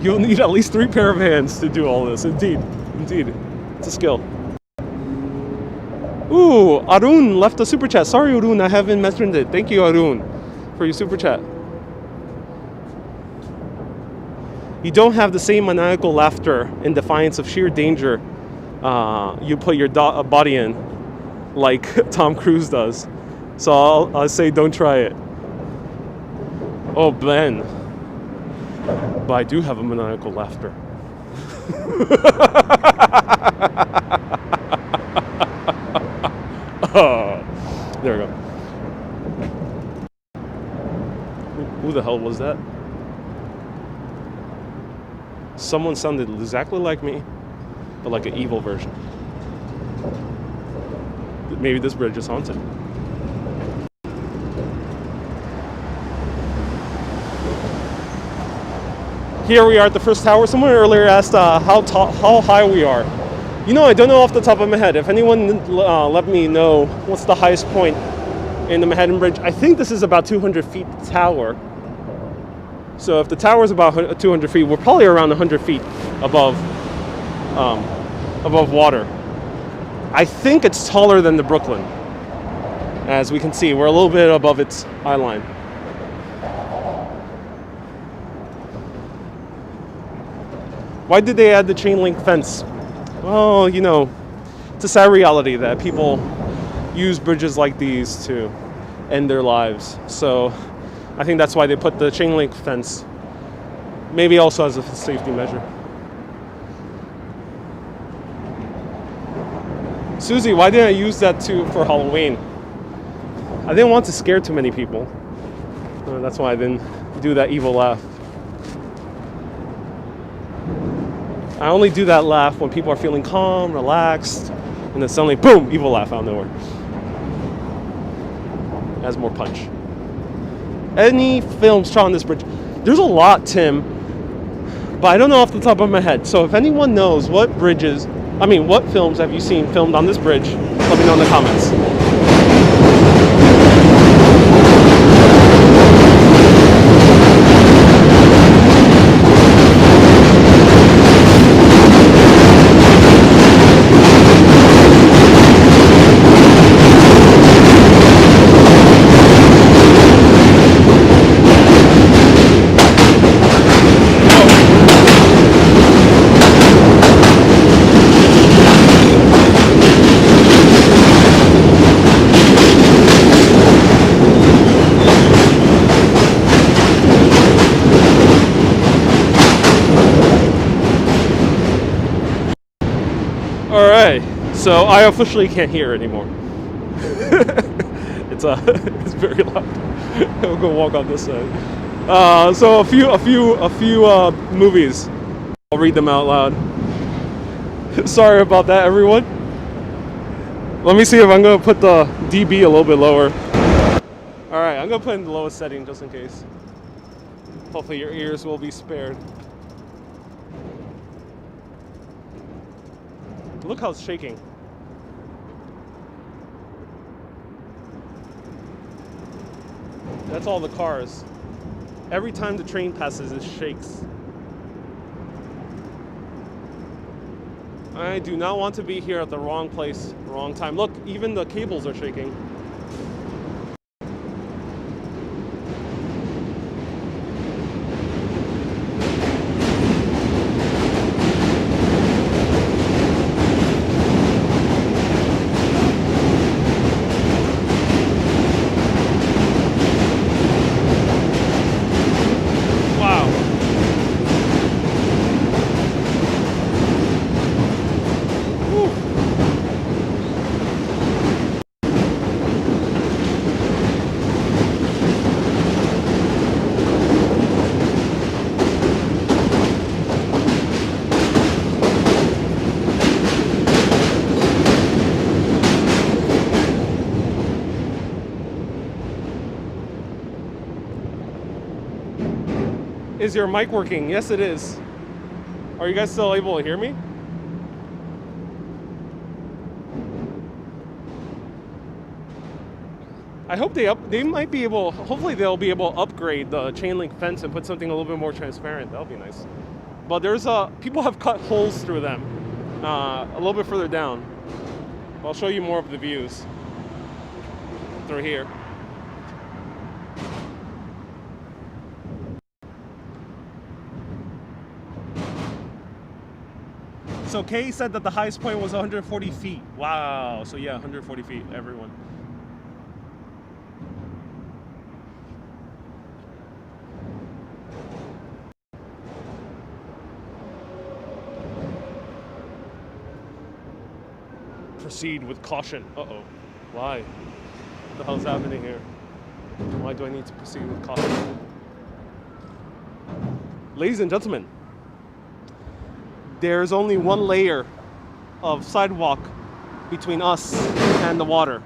You'll need at least 3 pair of hands to do all this. Indeed. Indeed. It's a skill. Ooh, Arun left a super chat. Sorry, Arun, I haven't mentioned it. Thank you, Arun, for your super chat. You don't have the same maniacal laughter in defiance of sheer danger you put your body in, like Tom Cruise does. So I'll say don't try it. Oh, Ben. But I do have a maniacal laughter. Oh, there we go. Who the hell was that? Someone sounded exactly like me, but like an evil version. Maybe this bridge is haunted. Here we are at the first tower. Someone earlier asked how high we are. You know, I don't know off the top of my head. If anyone let me know what's the highest point in the Manhattan Bridge. I think this is about 200 feet tower. So if the tower is about 200 feet, we're probably around 100 feet above water. I think it's taller than the Brooklyn. As we can see, we're a little bit above its eye line. Why did they add the chain link fence? Well, you know, it's a sad reality that people use bridges like these to end their lives. So I think that's why they put the chain link fence. Maybe also as a safety measure. Susie, why didn't I use that for Halloween? I didn't want to scare too many people. That's why I didn't do that evil laugh. I only do that laugh when people are feeling calm, relaxed, and then suddenly, boom, evil laugh out of nowhere. It has more punch. Any films shot on this bridge? There's a lot, Tim, but I don't know off the top of my head. So if anyone knows what films have you seen filmed on this bridge, let me know in the comments. So I officially can't hear anymore. It's very loud. I'll go walk on this side. So a few movies. I'll read them out loud. Sorry about that, everyone. Let me see if I'm gonna put the dB a little bit lower. All right, I'm gonna put in the lowest setting just in case. Hopefully your ears will be spared. Look how it's shaking. That's all the cars. Every time the train passes, it shakes. I do not want to be here at the wrong place, wrong time. Look, even the cables are shaking. Is your mic working? Yes, it is. Are you guys still able to hear me? I hope they might be able, hopefully they'll be able to upgrade the chain link fence and put something a little bit more transparent. That'll be nice. But there's people have cut holes through them a little bit further down. I'll show you more of the views through here. So Kay said that the highest point was 140 feet. Wow. So yeah, 140 feet, everyone. Proceed with caution. Uh-oh. Why? What the hell's happening here? Why do I need to proceed with caution? Ladies and gentlemen, there's only one layer of sidewalk between us and the water.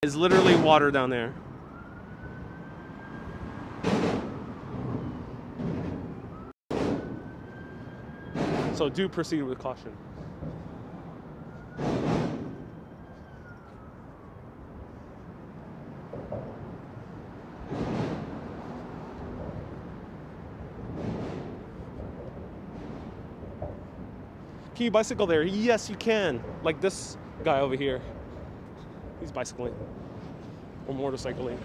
It's literally water down there. So do proceed with caution. Can you bicycle there? Yes, you can. Like this guy over here. He's bicycling. Or motorcycling.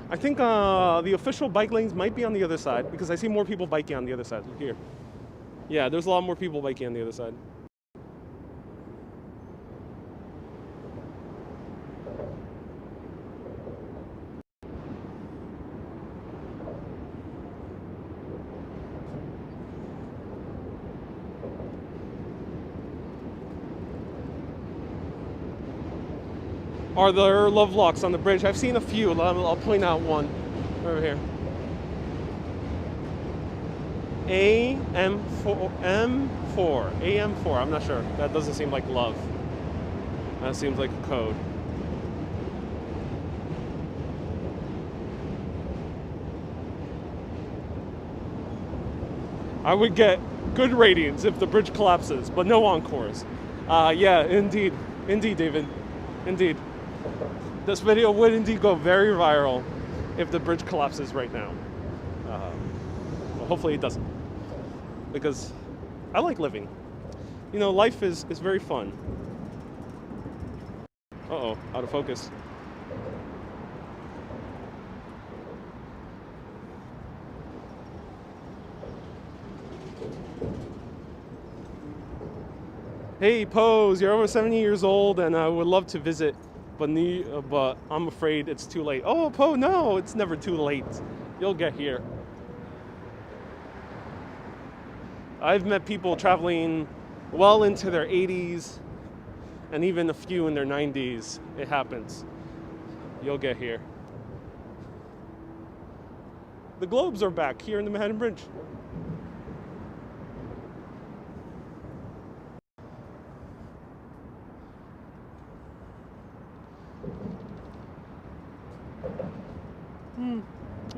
I think the official bike lanes might be on the other side because I see more people biking on the other side. Look here. Yeah, there's a lot more people biking on the other side. Are there love locks on the bridge? I've seen a few. I'll point out one over here. AM4. I'm not sure. That doesn't seem like love. That seems like a code. I would get good ratings if the bridge collapses, but no encores. Yeah, indeed. Indeed, David. Indeed. This video would indeed go very viral if the bridge collapses right now. Well, hopefully it doesn't. Because I like living. You know, life is very fun. Uh-oh, out of focus. Hey, Pose, you're over 70 years old and I would love to visit, but I'm afraid it's too late. Oh, Poe, no, it's never too late. You'll get here. I've met people traveling well into their 80s and even a few in their 90s. It happens. You'll get here. The globes are back here in the Manhattan Bridge.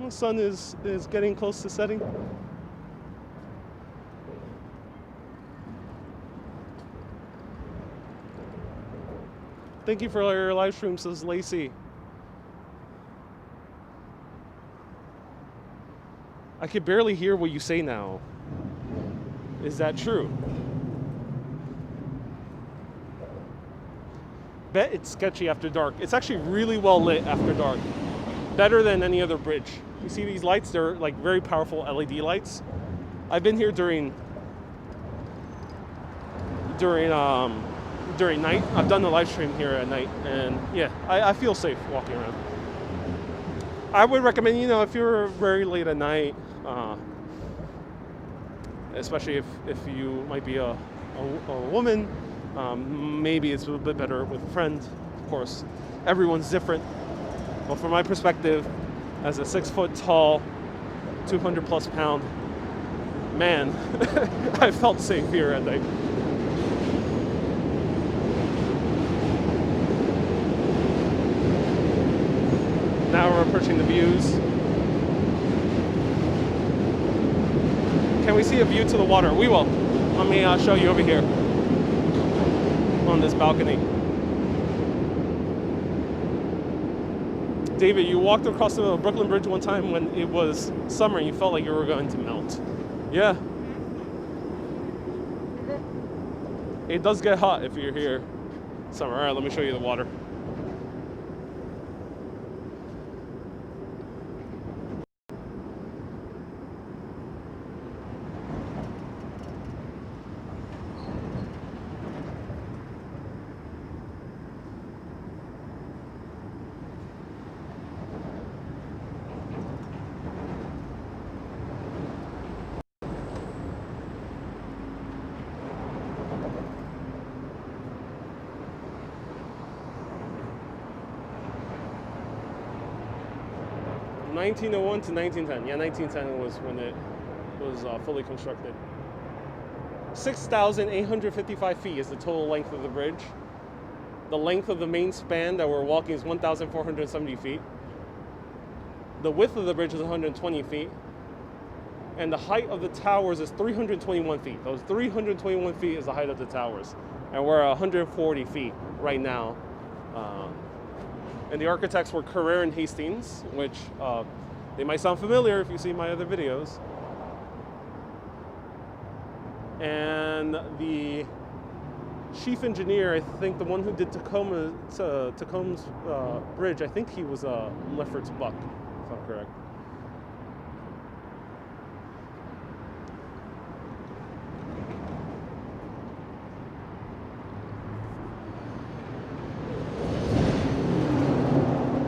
The sun is getting close to setting. Thank you for your live stream, says Lacey. I could barely hear what you say now. Is that true? Bet it's sketchy after dark. It's actually really well lit after dark. Better than any other bridge. You see these lights? They're like very powerful LED lights. I've been here during night. I've done the live stream here at night, and yeah, I feel safe walking around. I would recommend, you know, if you're very late at night, especially if you might be a woman, maybe it's a little bit better with a friend. Of course, everyone's different. But from my perspective, as a 6 foot tall, 200 plus pound man, I felt safe here at night. Now we're approaching the views. Can we see a view to the water? We will. Let me show you over here on this balcony. David, you walked across the Brooklyn Bridge one time when it was summer and you felt like you were going to melt. Yeah. It does get hot if you're here summer. All right, let me show you the water. From 1901 to 1910. Yeah, 1910 was when it was fully constructed. 6,855 feet is the total length of the bridge. The length of the main span that we're walking is 1,470 feet. The width of the bridge is 120 feet. And the height of the towers is 321 feet. Those 321 feet is the height of the towers. And we're at 140 feet right now. And the architects were Carrere and Hastings, which they might sound familiar if you see my other videos. And the chief engineer, I think the one who did Tacom's bridge, I think he was Lefferts Buck, if I'm correct.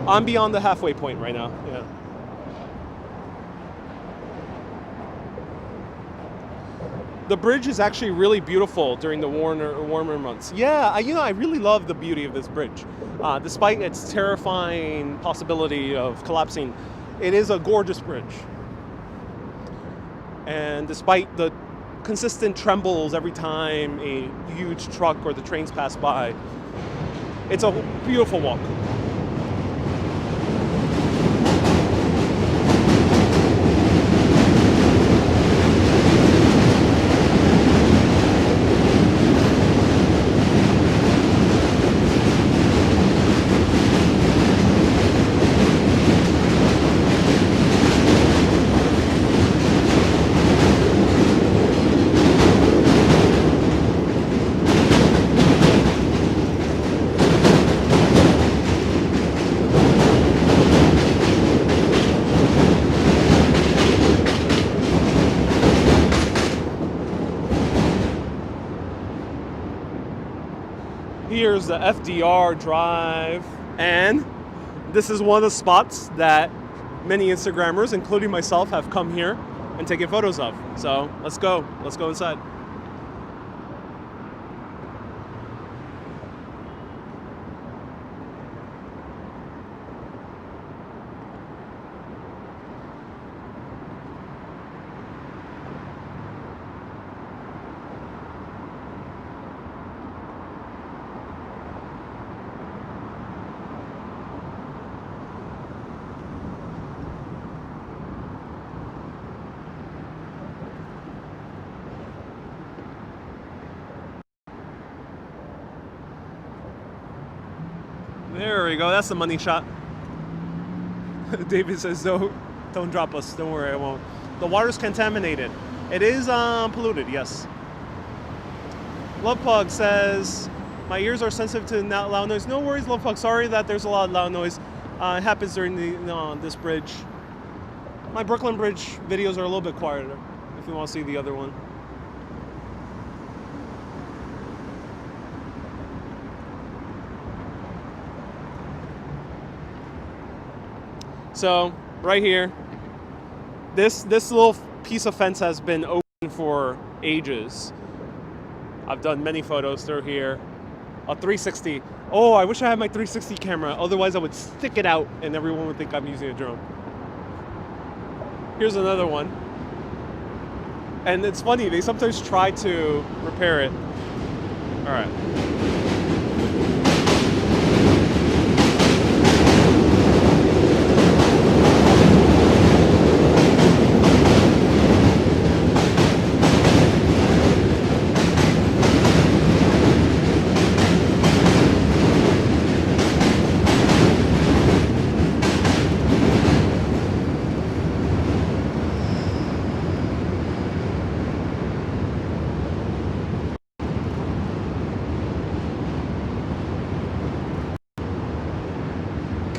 I'm beyond the halfway point right now. Yeah. The bridge is actually really beautiful during the warmer months. Yeah, I really love the beauty of this bridge. Despite its terrifying possibility of collapsing, it is a gorgeous bridge. And despite the consistent trembles every time a huge truck or the trains pass by, it's a beautiful walk. Here's the FDR Drive, and this is one of the spots that many Instagrammers, including myself, have come here and taken photos of. So let's go inside. There we go, that's the money shot. David says, don't drop us, don't worry, I won't. The water's contaminated. It is polluted, yes. Lovepug says, my ears are sensitive to loud noise. No worries, Lovepug, sorry that there's a lot of loud noise. It happens during this bridge. My Brooklyn Bridge videos are a little bit quieter, if you want to see the other one. So right here, this little piece of fence has been open for ages. I've done many photos through here. A 360. Oh, I wish I had my 360 camera. Otherwise, I would stick it out and everyone would think I'm using a drone. Here's another one. And it's funny, they sometimes try to repair it. All right.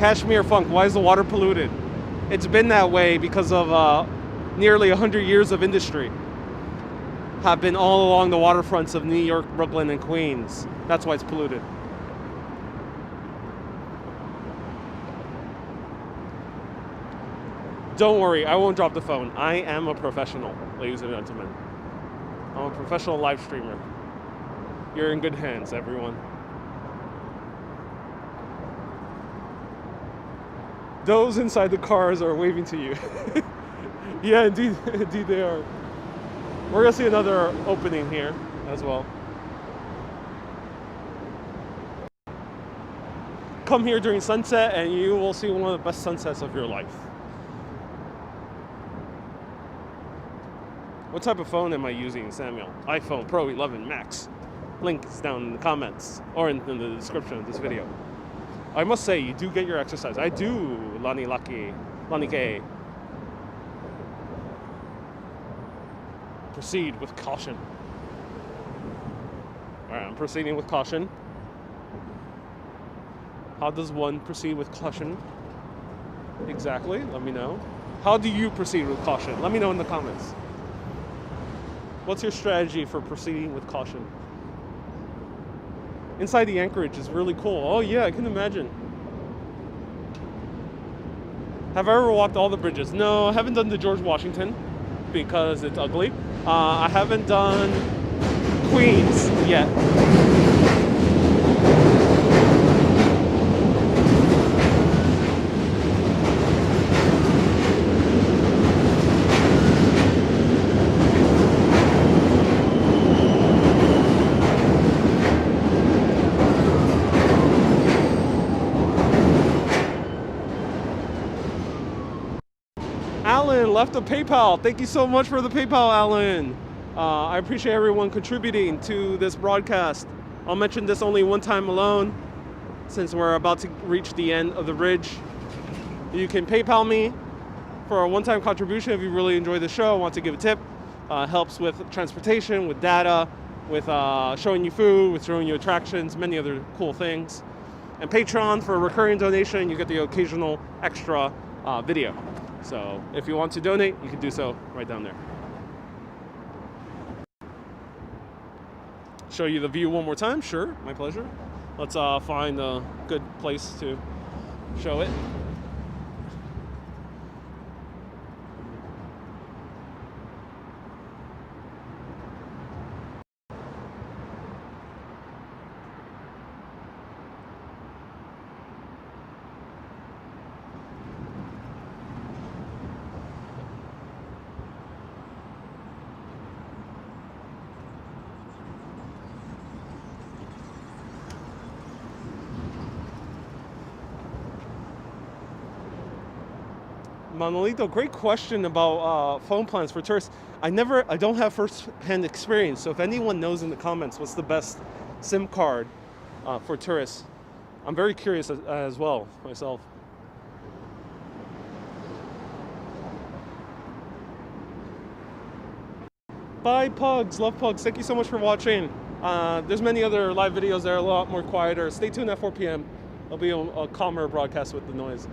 Kashmir Funk. Why is the water polluted? It's been that way because of nearly 100 years of industry. Have been all along the waterfronts of New York, Brooklyn, and Queens. That's why it's polluted. Don't worry, I won't drop the phone. I am a professional, ladies and gentlemen. I'm a professional live streamer. You're in good hands, everyone. Those inside the cars are waving to you. Yeah, indeed they are. We're gonna see another opening here as well. Come here during sunset and you will see one of the best sunsets of your life. What type of phone am I using, Samuel? iPhone Pro 11 Max. Link is down in the comments or in the description of this video. I must say, you do get your exercise. I do, Lani K. Proceed with caution. All right, I'm proceeding with caution. How does one proceed with caution? Exactly, let me know. How do you proceed with caution? Let me know in the comments. What's your strategy for proceeding with caution? Inside the anchorage is really cool. Oh yeah, I can imagine. Have I ever walked all the bridges? No, I haven't done the George Washington because it's ugly. I haven't done Queens yet. Alan left a PayPal. Thank you so much for the PayPal, Alan. I appreciate everyone contributing to this broadcast. I'll mention this only one time alone, since we're about to reach the end of the bridge. You can PayPal me for a one-time contribution if you really enjoy the show, want to give a tip. Helps with transportation, with data, with showing you food, with showing you attractions, many other cool things. And Patreon for a recurring donation, you get the occasional extra video. So if you want to donate, you can do so right down there. Show you the view one more time? Sure, my pleasure. Let's find a good place to show it. Manolito, great question about phone plans for tourists. I don't have first-hand experience, so if anyone knows in the comments what's the best SIM card for tourists, I'm very curious as well myself. Bye, Pugs. Love Pugs. Thank you so much for watching. There's many other live videos that are a lot more quieter. Stay tuned at 4 p.m. There'll be a calmer broadcast with the noise.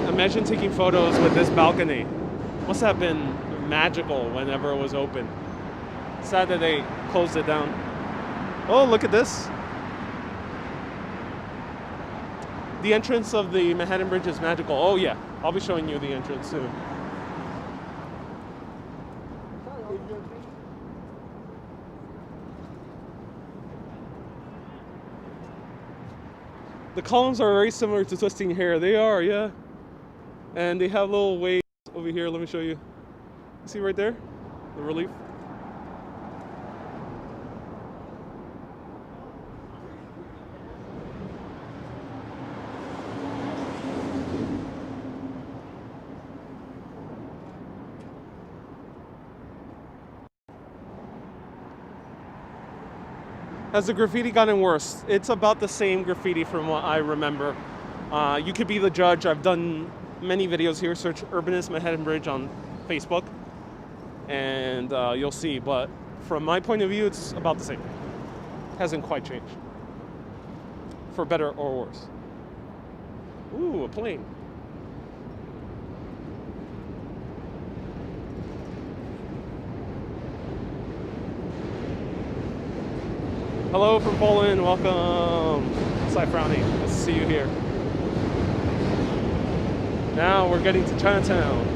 Imagine taking photos with this balcony. Must have been magical whenever it was open. Sad that they closed it down. Oh, look at this. The entrance of the Manhattan Bridge is magical. Oh yeah, I'll be showing you the entrance soon. The columns are very similar to Twisting Hair. They are, yeah. And they have little waves over here. Let me show you. See right there? The relief. Has the graffiti gotten worse? It's about the same graffiti from what I remember. You could be the judge. I've done many videos here. Search Urbanist Manhattan Bridge on Facebook, and you'll see. But from my point of view, it's about the same. Hasn't quite changed. For better or worse. Ooh, a plane. Hello from Poland, welcome. Cy Frowny, nice to see you here. Now we're getting to Chinatown.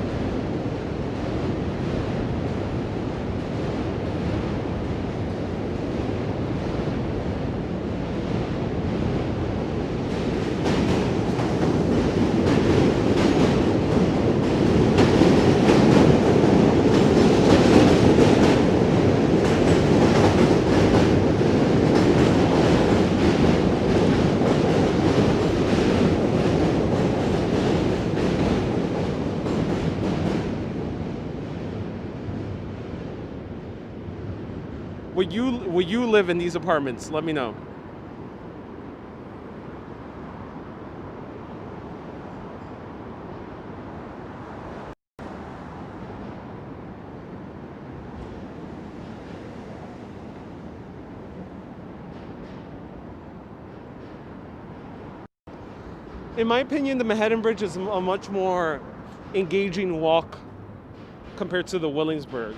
Will you live in these apartments? Let me know. In my opinion, the Manhattan Bridge is a much more engaging walk compared to the Williamsburg.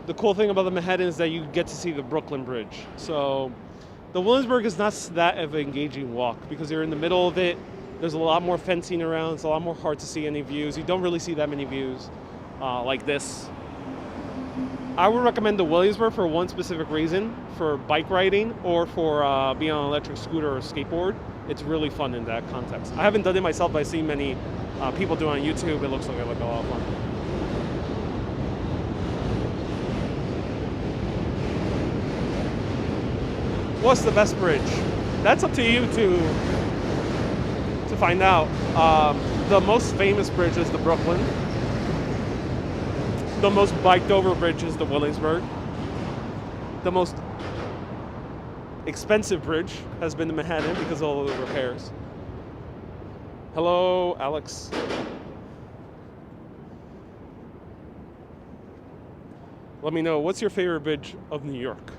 The cool thing about the Manhattan is that you get to see the Brooklyn Bridge. So the Williamsburg is not that of an engaging walk because you're in the middle of it. There's a lot more fencing around. It's a lot more hard to see any views. You don't really see that many views like this. I would recommend the Williamsburg for one specific reason, for bike riding or for being on an electric scooter or skateboard. It's really fun in that context. I haven't done it myself, but I've seen many people do it on YouTube. It looks like a lot of fun. What's the best bridge? That's up to you to find out. The most famous bridge is the Brooklyn. The most biked over bridge is the Williamsburg. The most expensive bridge has been the Manhattan because of all the repairs. Hello, Alex. Let me know, what's your favorite bridge of New York?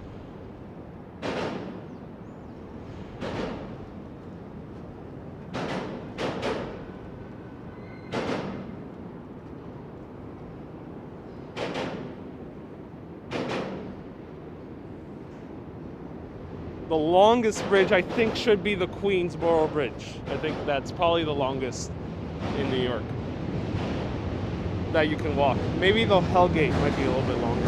The longest bridge, I think, should be the Queensboro Bridge. I think that's probably the longest in New York that you can walk. Maybe the Hellgate might be a little bit longer.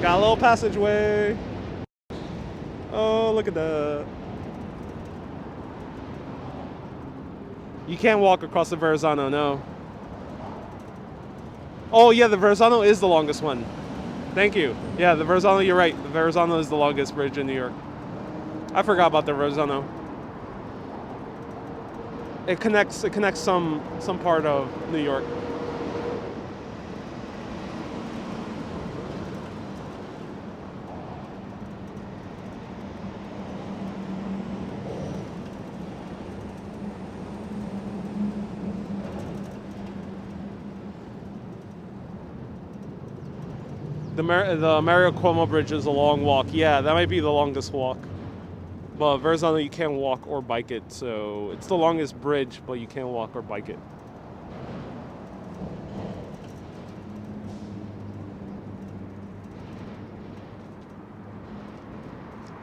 Got a little passageway. Oh, look at that. You can't walk across the Verrazano, no. Oh yeah, the Verrazano is the longest one. Thank you. Yeah, the Verrazano, you're right. The Verrazano is the longest bridge in New York. I forgot about the Verrazano. It connects some part of New York. The Mario Cuomo Bridge is a long walk. Yeah, that might be the longest walk. But Verrazano, you can't walk or bike it, so it's the longest bridge, but you can't walk or bike it.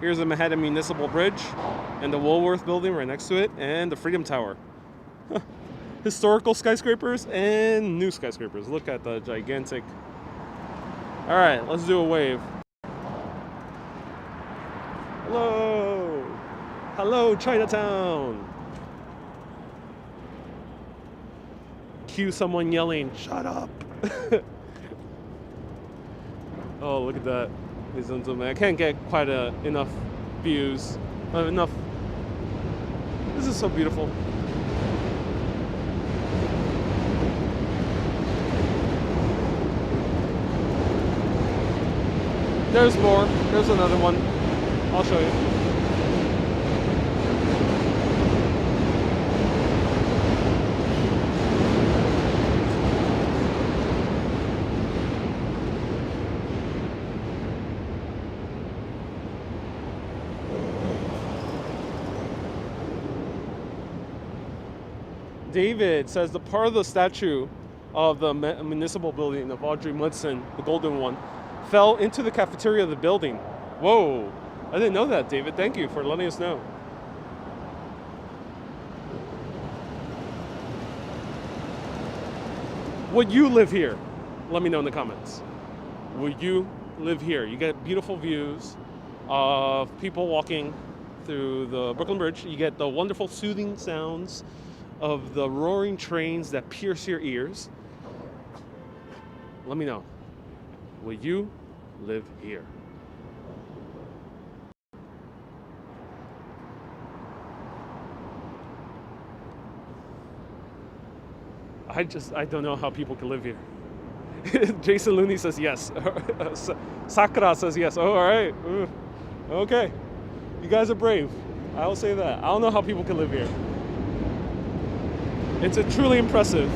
Here's the Manhattan Municipal Bridge and the Woolworth Building right next to it, and the Freedom Tower. Historical skyscrapers and new skyscrapers. Look at the gigantic. All right, let's do a wave. Hello. Hello, Chinatown. cue someone yelling, "Shut up!" Oh, look at that, ladies and gentlemen. I can't get quite enough views, enough. This is so beautiful. There's more. There's another one. I'll show you. David says the part of the statue of the municipal building of Audrey Munson, the golden one, fell into the cafeteria of the building. Whoa, I didn't know that, David. Thank you for letting us know. Would you live here? Let me know in the comments. Would you live here? You get beautiful views of people walking through the Brooklyn Bridge. You get the wonderful soothing sounds of the roaring trains that pierce your ears. Let me know. Will you live here? I don't know how people can live here. Jason Looney says yes. Sakura says yes. Oh, all right. Okay. You guys are brave. I'll say that. I don't know how people can live here. It's a truly impressive.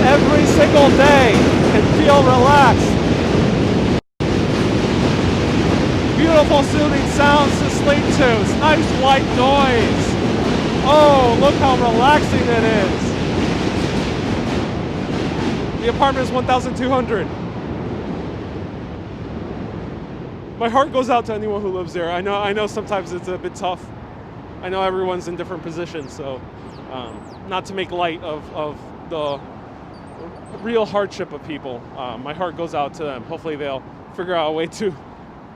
Every single day and feel relaxed. Beautiful soothing sounds to sleep to. It's nice white noise. Oh, look how relaxing it is. The apartment is 1,200. My heart goes out to anyone who lives there. I know sometimes it's a bit tough. I know everyone's in different positions, so not to make light of the real hardship of people. My heart goes out to them. Hopefully they'll figure out a way to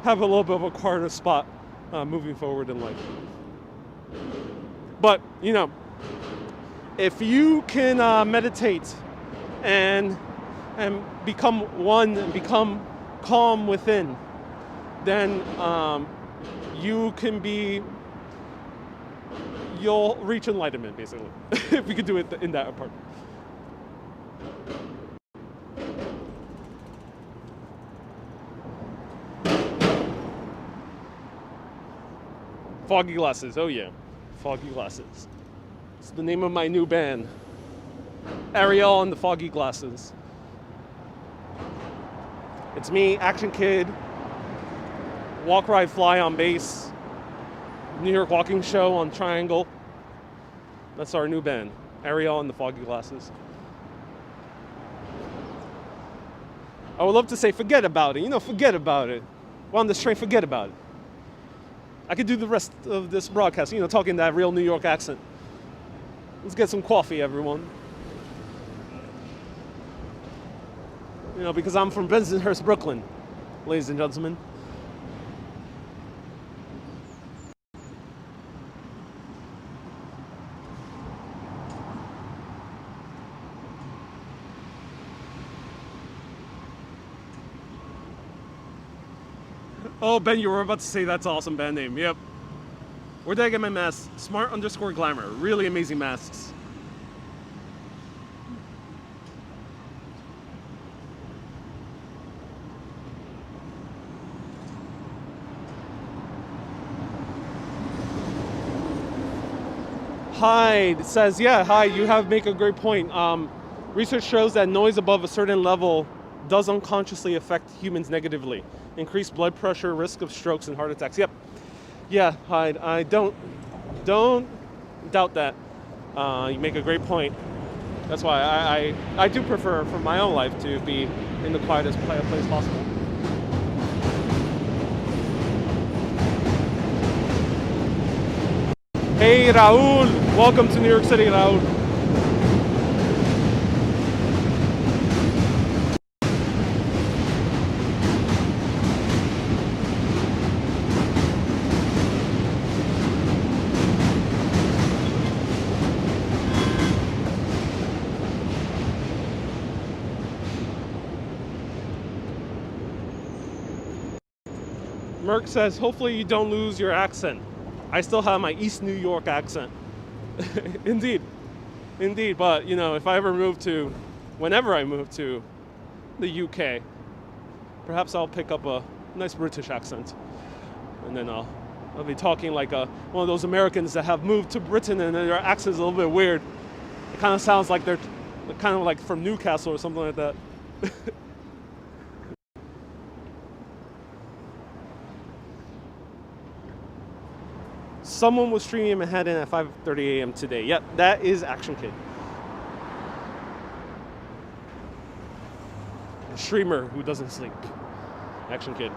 have a little bit of a quieter spot moving forward in life. But, you know, if you can meditate and become one and become calm within, then you'll reach enlightenment, basically, if you could do it in that apartment. Foggy Glasses, oh yeah, Foggy Glasses. It's the name of my new band. Ariel and the Foggy Glasses. It's me, Action Kid, Walk, Ride, Fly on bass, New York Walking Show on Triangle. That's our new band, Ariel and the Foggy Glasses. I would love to say forget about it, forget about it. We're on this train, forget about it. I could do the rest of this broadcast, talking that real New York accent. Let's get some coffee, everyone. Because I'm from Bensonhurst, Brooklyn, ladies and gentlemen. Oh, Ben, you were about to say that's an awesome band name. Yep. Where did I get my mask? Smart_glamour. Really amazing masks. Hyde says, yeah, Hyde, you make a great point. Research shows that noise above a certain level does unconsciously affect humans negatively. Increased blood pressure, risk of strokes and heart attacks. Yep. Yeah, Hyde, I don't doubt that. You make a great point. That's why I do prefer, for my own life, to be in the quietest place possible. Hey Raul, welcome to New York City, Raul. Merck says, hopefully you don't lose your accent. I still have my East New York accent. Indeed. Indeed. But, you know, if I ever move to, whenever I move to the UK, perhaps I'll pick up a nice British accent. And then I'll be talking like one of those Americans that have moved to Britain and their accent's a little bit weird. It kind of sounds like they're kind of like from Newcastle or something like that. Someone was streaming in Manhattan at 5:30 a.m. today. Yep, that is Action Kid. A streamer who doesn't sleep. Action Kid.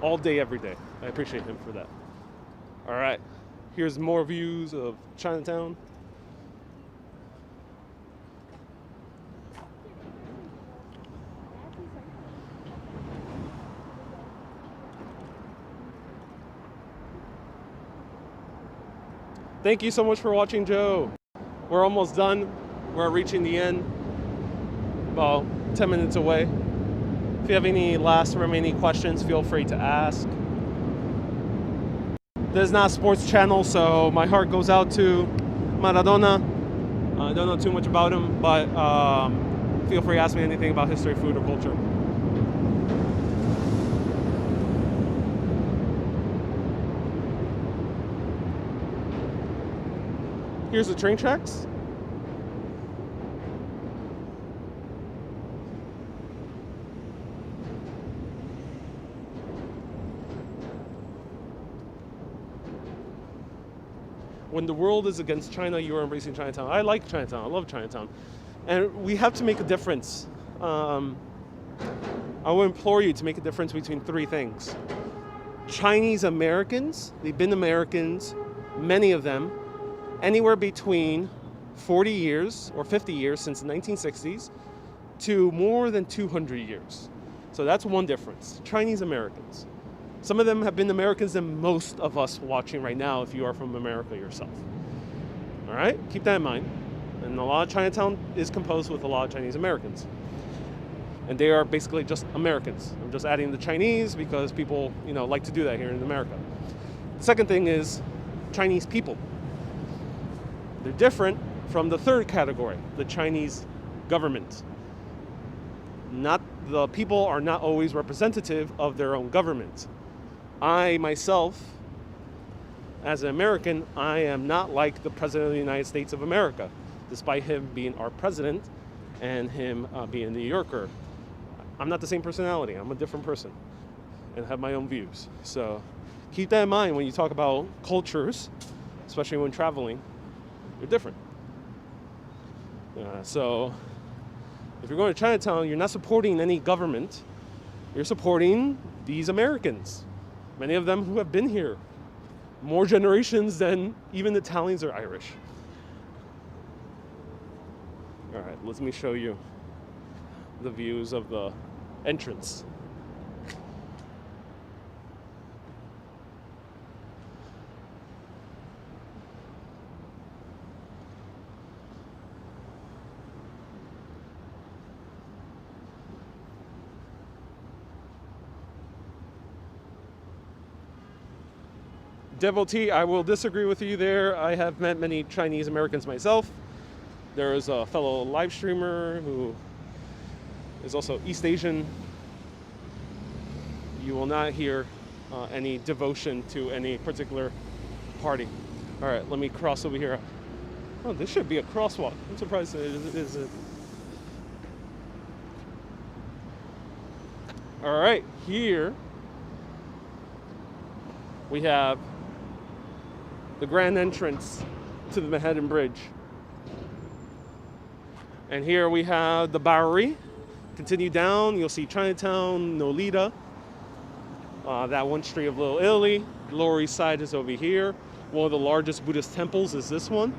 All day, every day. I appreciate him for that. All right, here's more views of Chinatown. Thank you so much for watching, Joe. We're almost done. We're reaching the end. About 10 minutes away. If you have any last remaining questions, feel free to ask. This is not a sports channel, so my heart goes out to Maradona. I don't know too much about him, but feel free to ask me anything about history, food, or culture. Here's the train tracks. When the world is against China, you are embracing Chinatown. I like Chinatown. I love Chinatown. And we have to make a difference. I will implore you to make a difference between three things. Chinese Americans, they've been Americans, many of them, anywhere between 40 years or 50 years since the 1960s to more than 200 years. So that's one difference. Chinese Americans. Some of them have been Americans than most of us watching right now if you are from America yourself. All right, keep that in mind. And a lot of Chinatown is composed with a lot of Chinese Americans. And they are basically just Americans. I'm just adding the Chinese because people, you know, like to do that here in America. The second thing is Chinese people. They're different from the third category, the Chinese government. The people are not always representative of their own government. I myself, as an American, I am not like the President of the United States of America, despite him being our president and him being a New Yorker. I'm not the same personality. I'm a different person and have my own views. So keep that in mind when you talk about cultures, especially when traveling. They're different. So if you're going to Chinatown, you're not supporting any government. You're supporting these Americans. Many of them who have been here more generations than even Italians or Irish. All right, let me show you the views of the entrance. Devotee, I will disagree with you there. I have met many Chinese Americans myself. There is a fellow live streamer who is also East Asian. You will not hear any devotion to any particular party. All right, let me cross over here. Oh, this should be a crosswalk. I'm surprised it isn't. All right, here we have the grand entrance to the Manhattan Bridge. And here we have the Bowery. Continue down, you'll see Chinatown, Nolita, that one street of Little Italy. The Lower East Side is over here. One of the largest Buddhist temples is this one.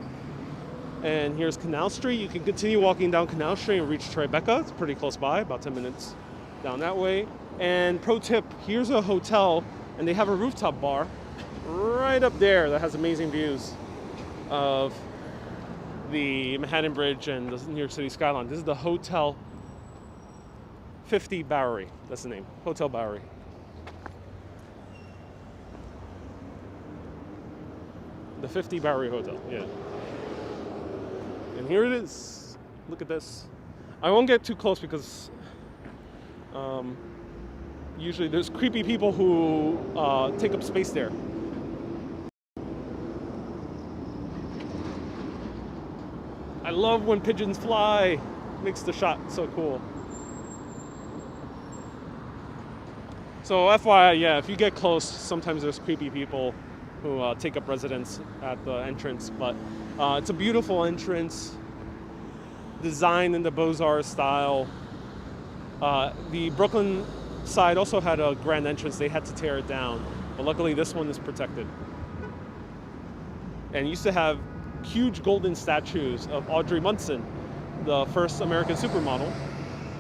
And here's Canal Street. You can continue walking down Canal Street and reach Tribeca. It's pretty close by, about 10 minutes down that way. And pro tip, here's a hotel, and they have a rooftop bar right up there that has amazing views of the Manhattan Bridge and the New York City skyline. This is the Hotel 50 Bowery. That's the name, Hotel Bowery. The 50 Bowery Hotel, yeah. And here it is. Look at this. I won't get too close because usually there's creepy people who take up space there. I love when pigeons fly. Makes the shot so cool. So FYI, yeah, if you get close, sometimes there's creepy people who take up residence at the entrance, but it's a beautiful entrance, designed in the Beaux-Arts style. The Brooklyn side also had a grand entrance. They had to tear it down, but luckily this one is protected. And used to have huge golden statues of Audrey Munson, the first American supermodel,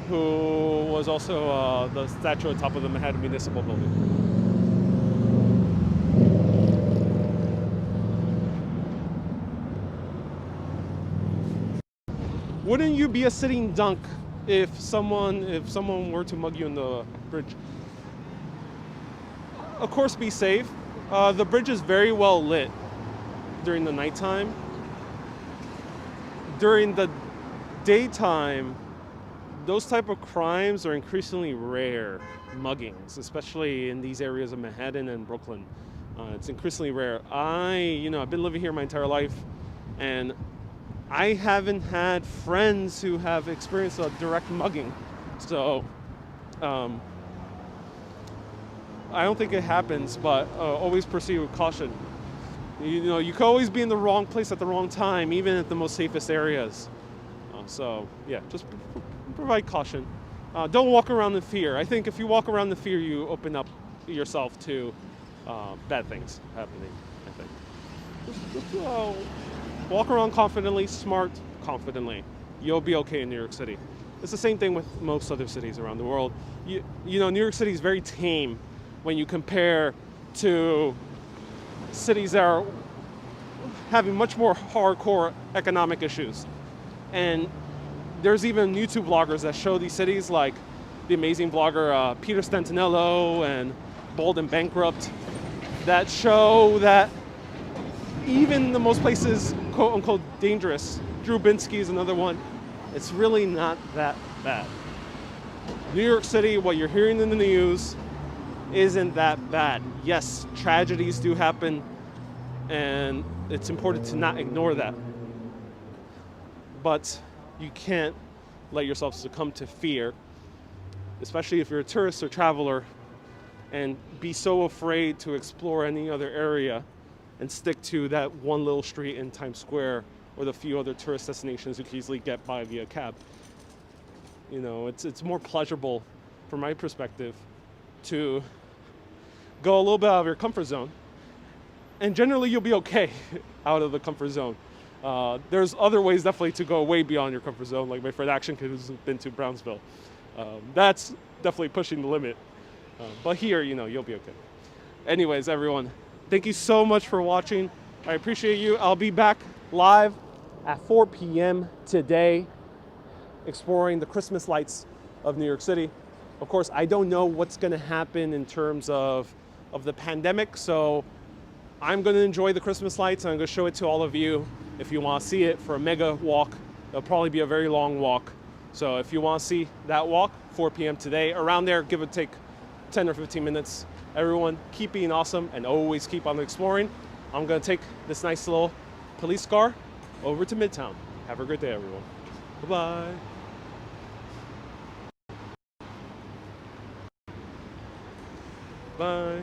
who was also the statue on top of the Manhattan Municipal Building. Wouldn't you be a sitting dunk if someone were to mug you in the bridge? Of course, be safe. The bridge is very well lit during the nighttime. During the daytime, those type of crimes are increasingly rare. Muggings, especially in these areas of Manhattan and Brooklyn, it's increasingly rare. I've been living here my entire life, and I haven't had friends who have experienced a direct mugging, so I don't think it happens, but always proceed with caution. You could always be in the wrong place at the wrong time, even at the most safest areas. So yeah, just provide caution. Don't walk around in fear. I think if you walk around in fear, you open up yourself to bad things happening, I think. Just walk around confidently, smart confidently. You'll be okay in New York City. It's the same thing with most other cities around the world. New York City is very tame when you compare to cities that are having much more hardcore economic issues. And there's even YouTube vloggers that show these cities, like the amazing vlogger Peter Stantonello and Bold and Bankrupt, that show that even the most places, quote unquote, dangerous, Drew Binsky is another one, it's really not that bad. New York City, what you're hearing in the news, isn't that bad. Yes, tragedies do happen, and it's important to not ignore that. But you can't let yourself succumb to fear, especially if you're a tourist or traveler, and be so afraid to explore any other area and stick to that one little street in Times Square or the few other tourist destinations you can easily get by via cab. It's more pleasurable, from my perspective, to go a little bit out of your comfort zone. And generally you'll be okay out of the comfort zone. There's other ways definitely to go way beyond your comfort zone, like my friend Action Kid who's been to Brownsville. That's definitely pushing the limit. But here, you'll be okay. Anyways, everyone, thank you so much for watching. I appreciate you. I'll be back live at 4 p.m. today, exploring the Christmas lights of New York City. Of course, I don't know what's gonna happen in terms of the pandemic, so I'm gonna enjoy the Christmas lights, and I'm gonna show it to all of you. If you wanna see it for a mega walk, it'll probably be a very long walk. So if you wanna see that walk, 4 p.m. today, around there, give or take 10 or 15 minutes. Everyone, keep being awesome and always keep on exploring. I'm gonna take this nice little police car over to Midtown. Have a great day, everyone. Bye-bye. Bye.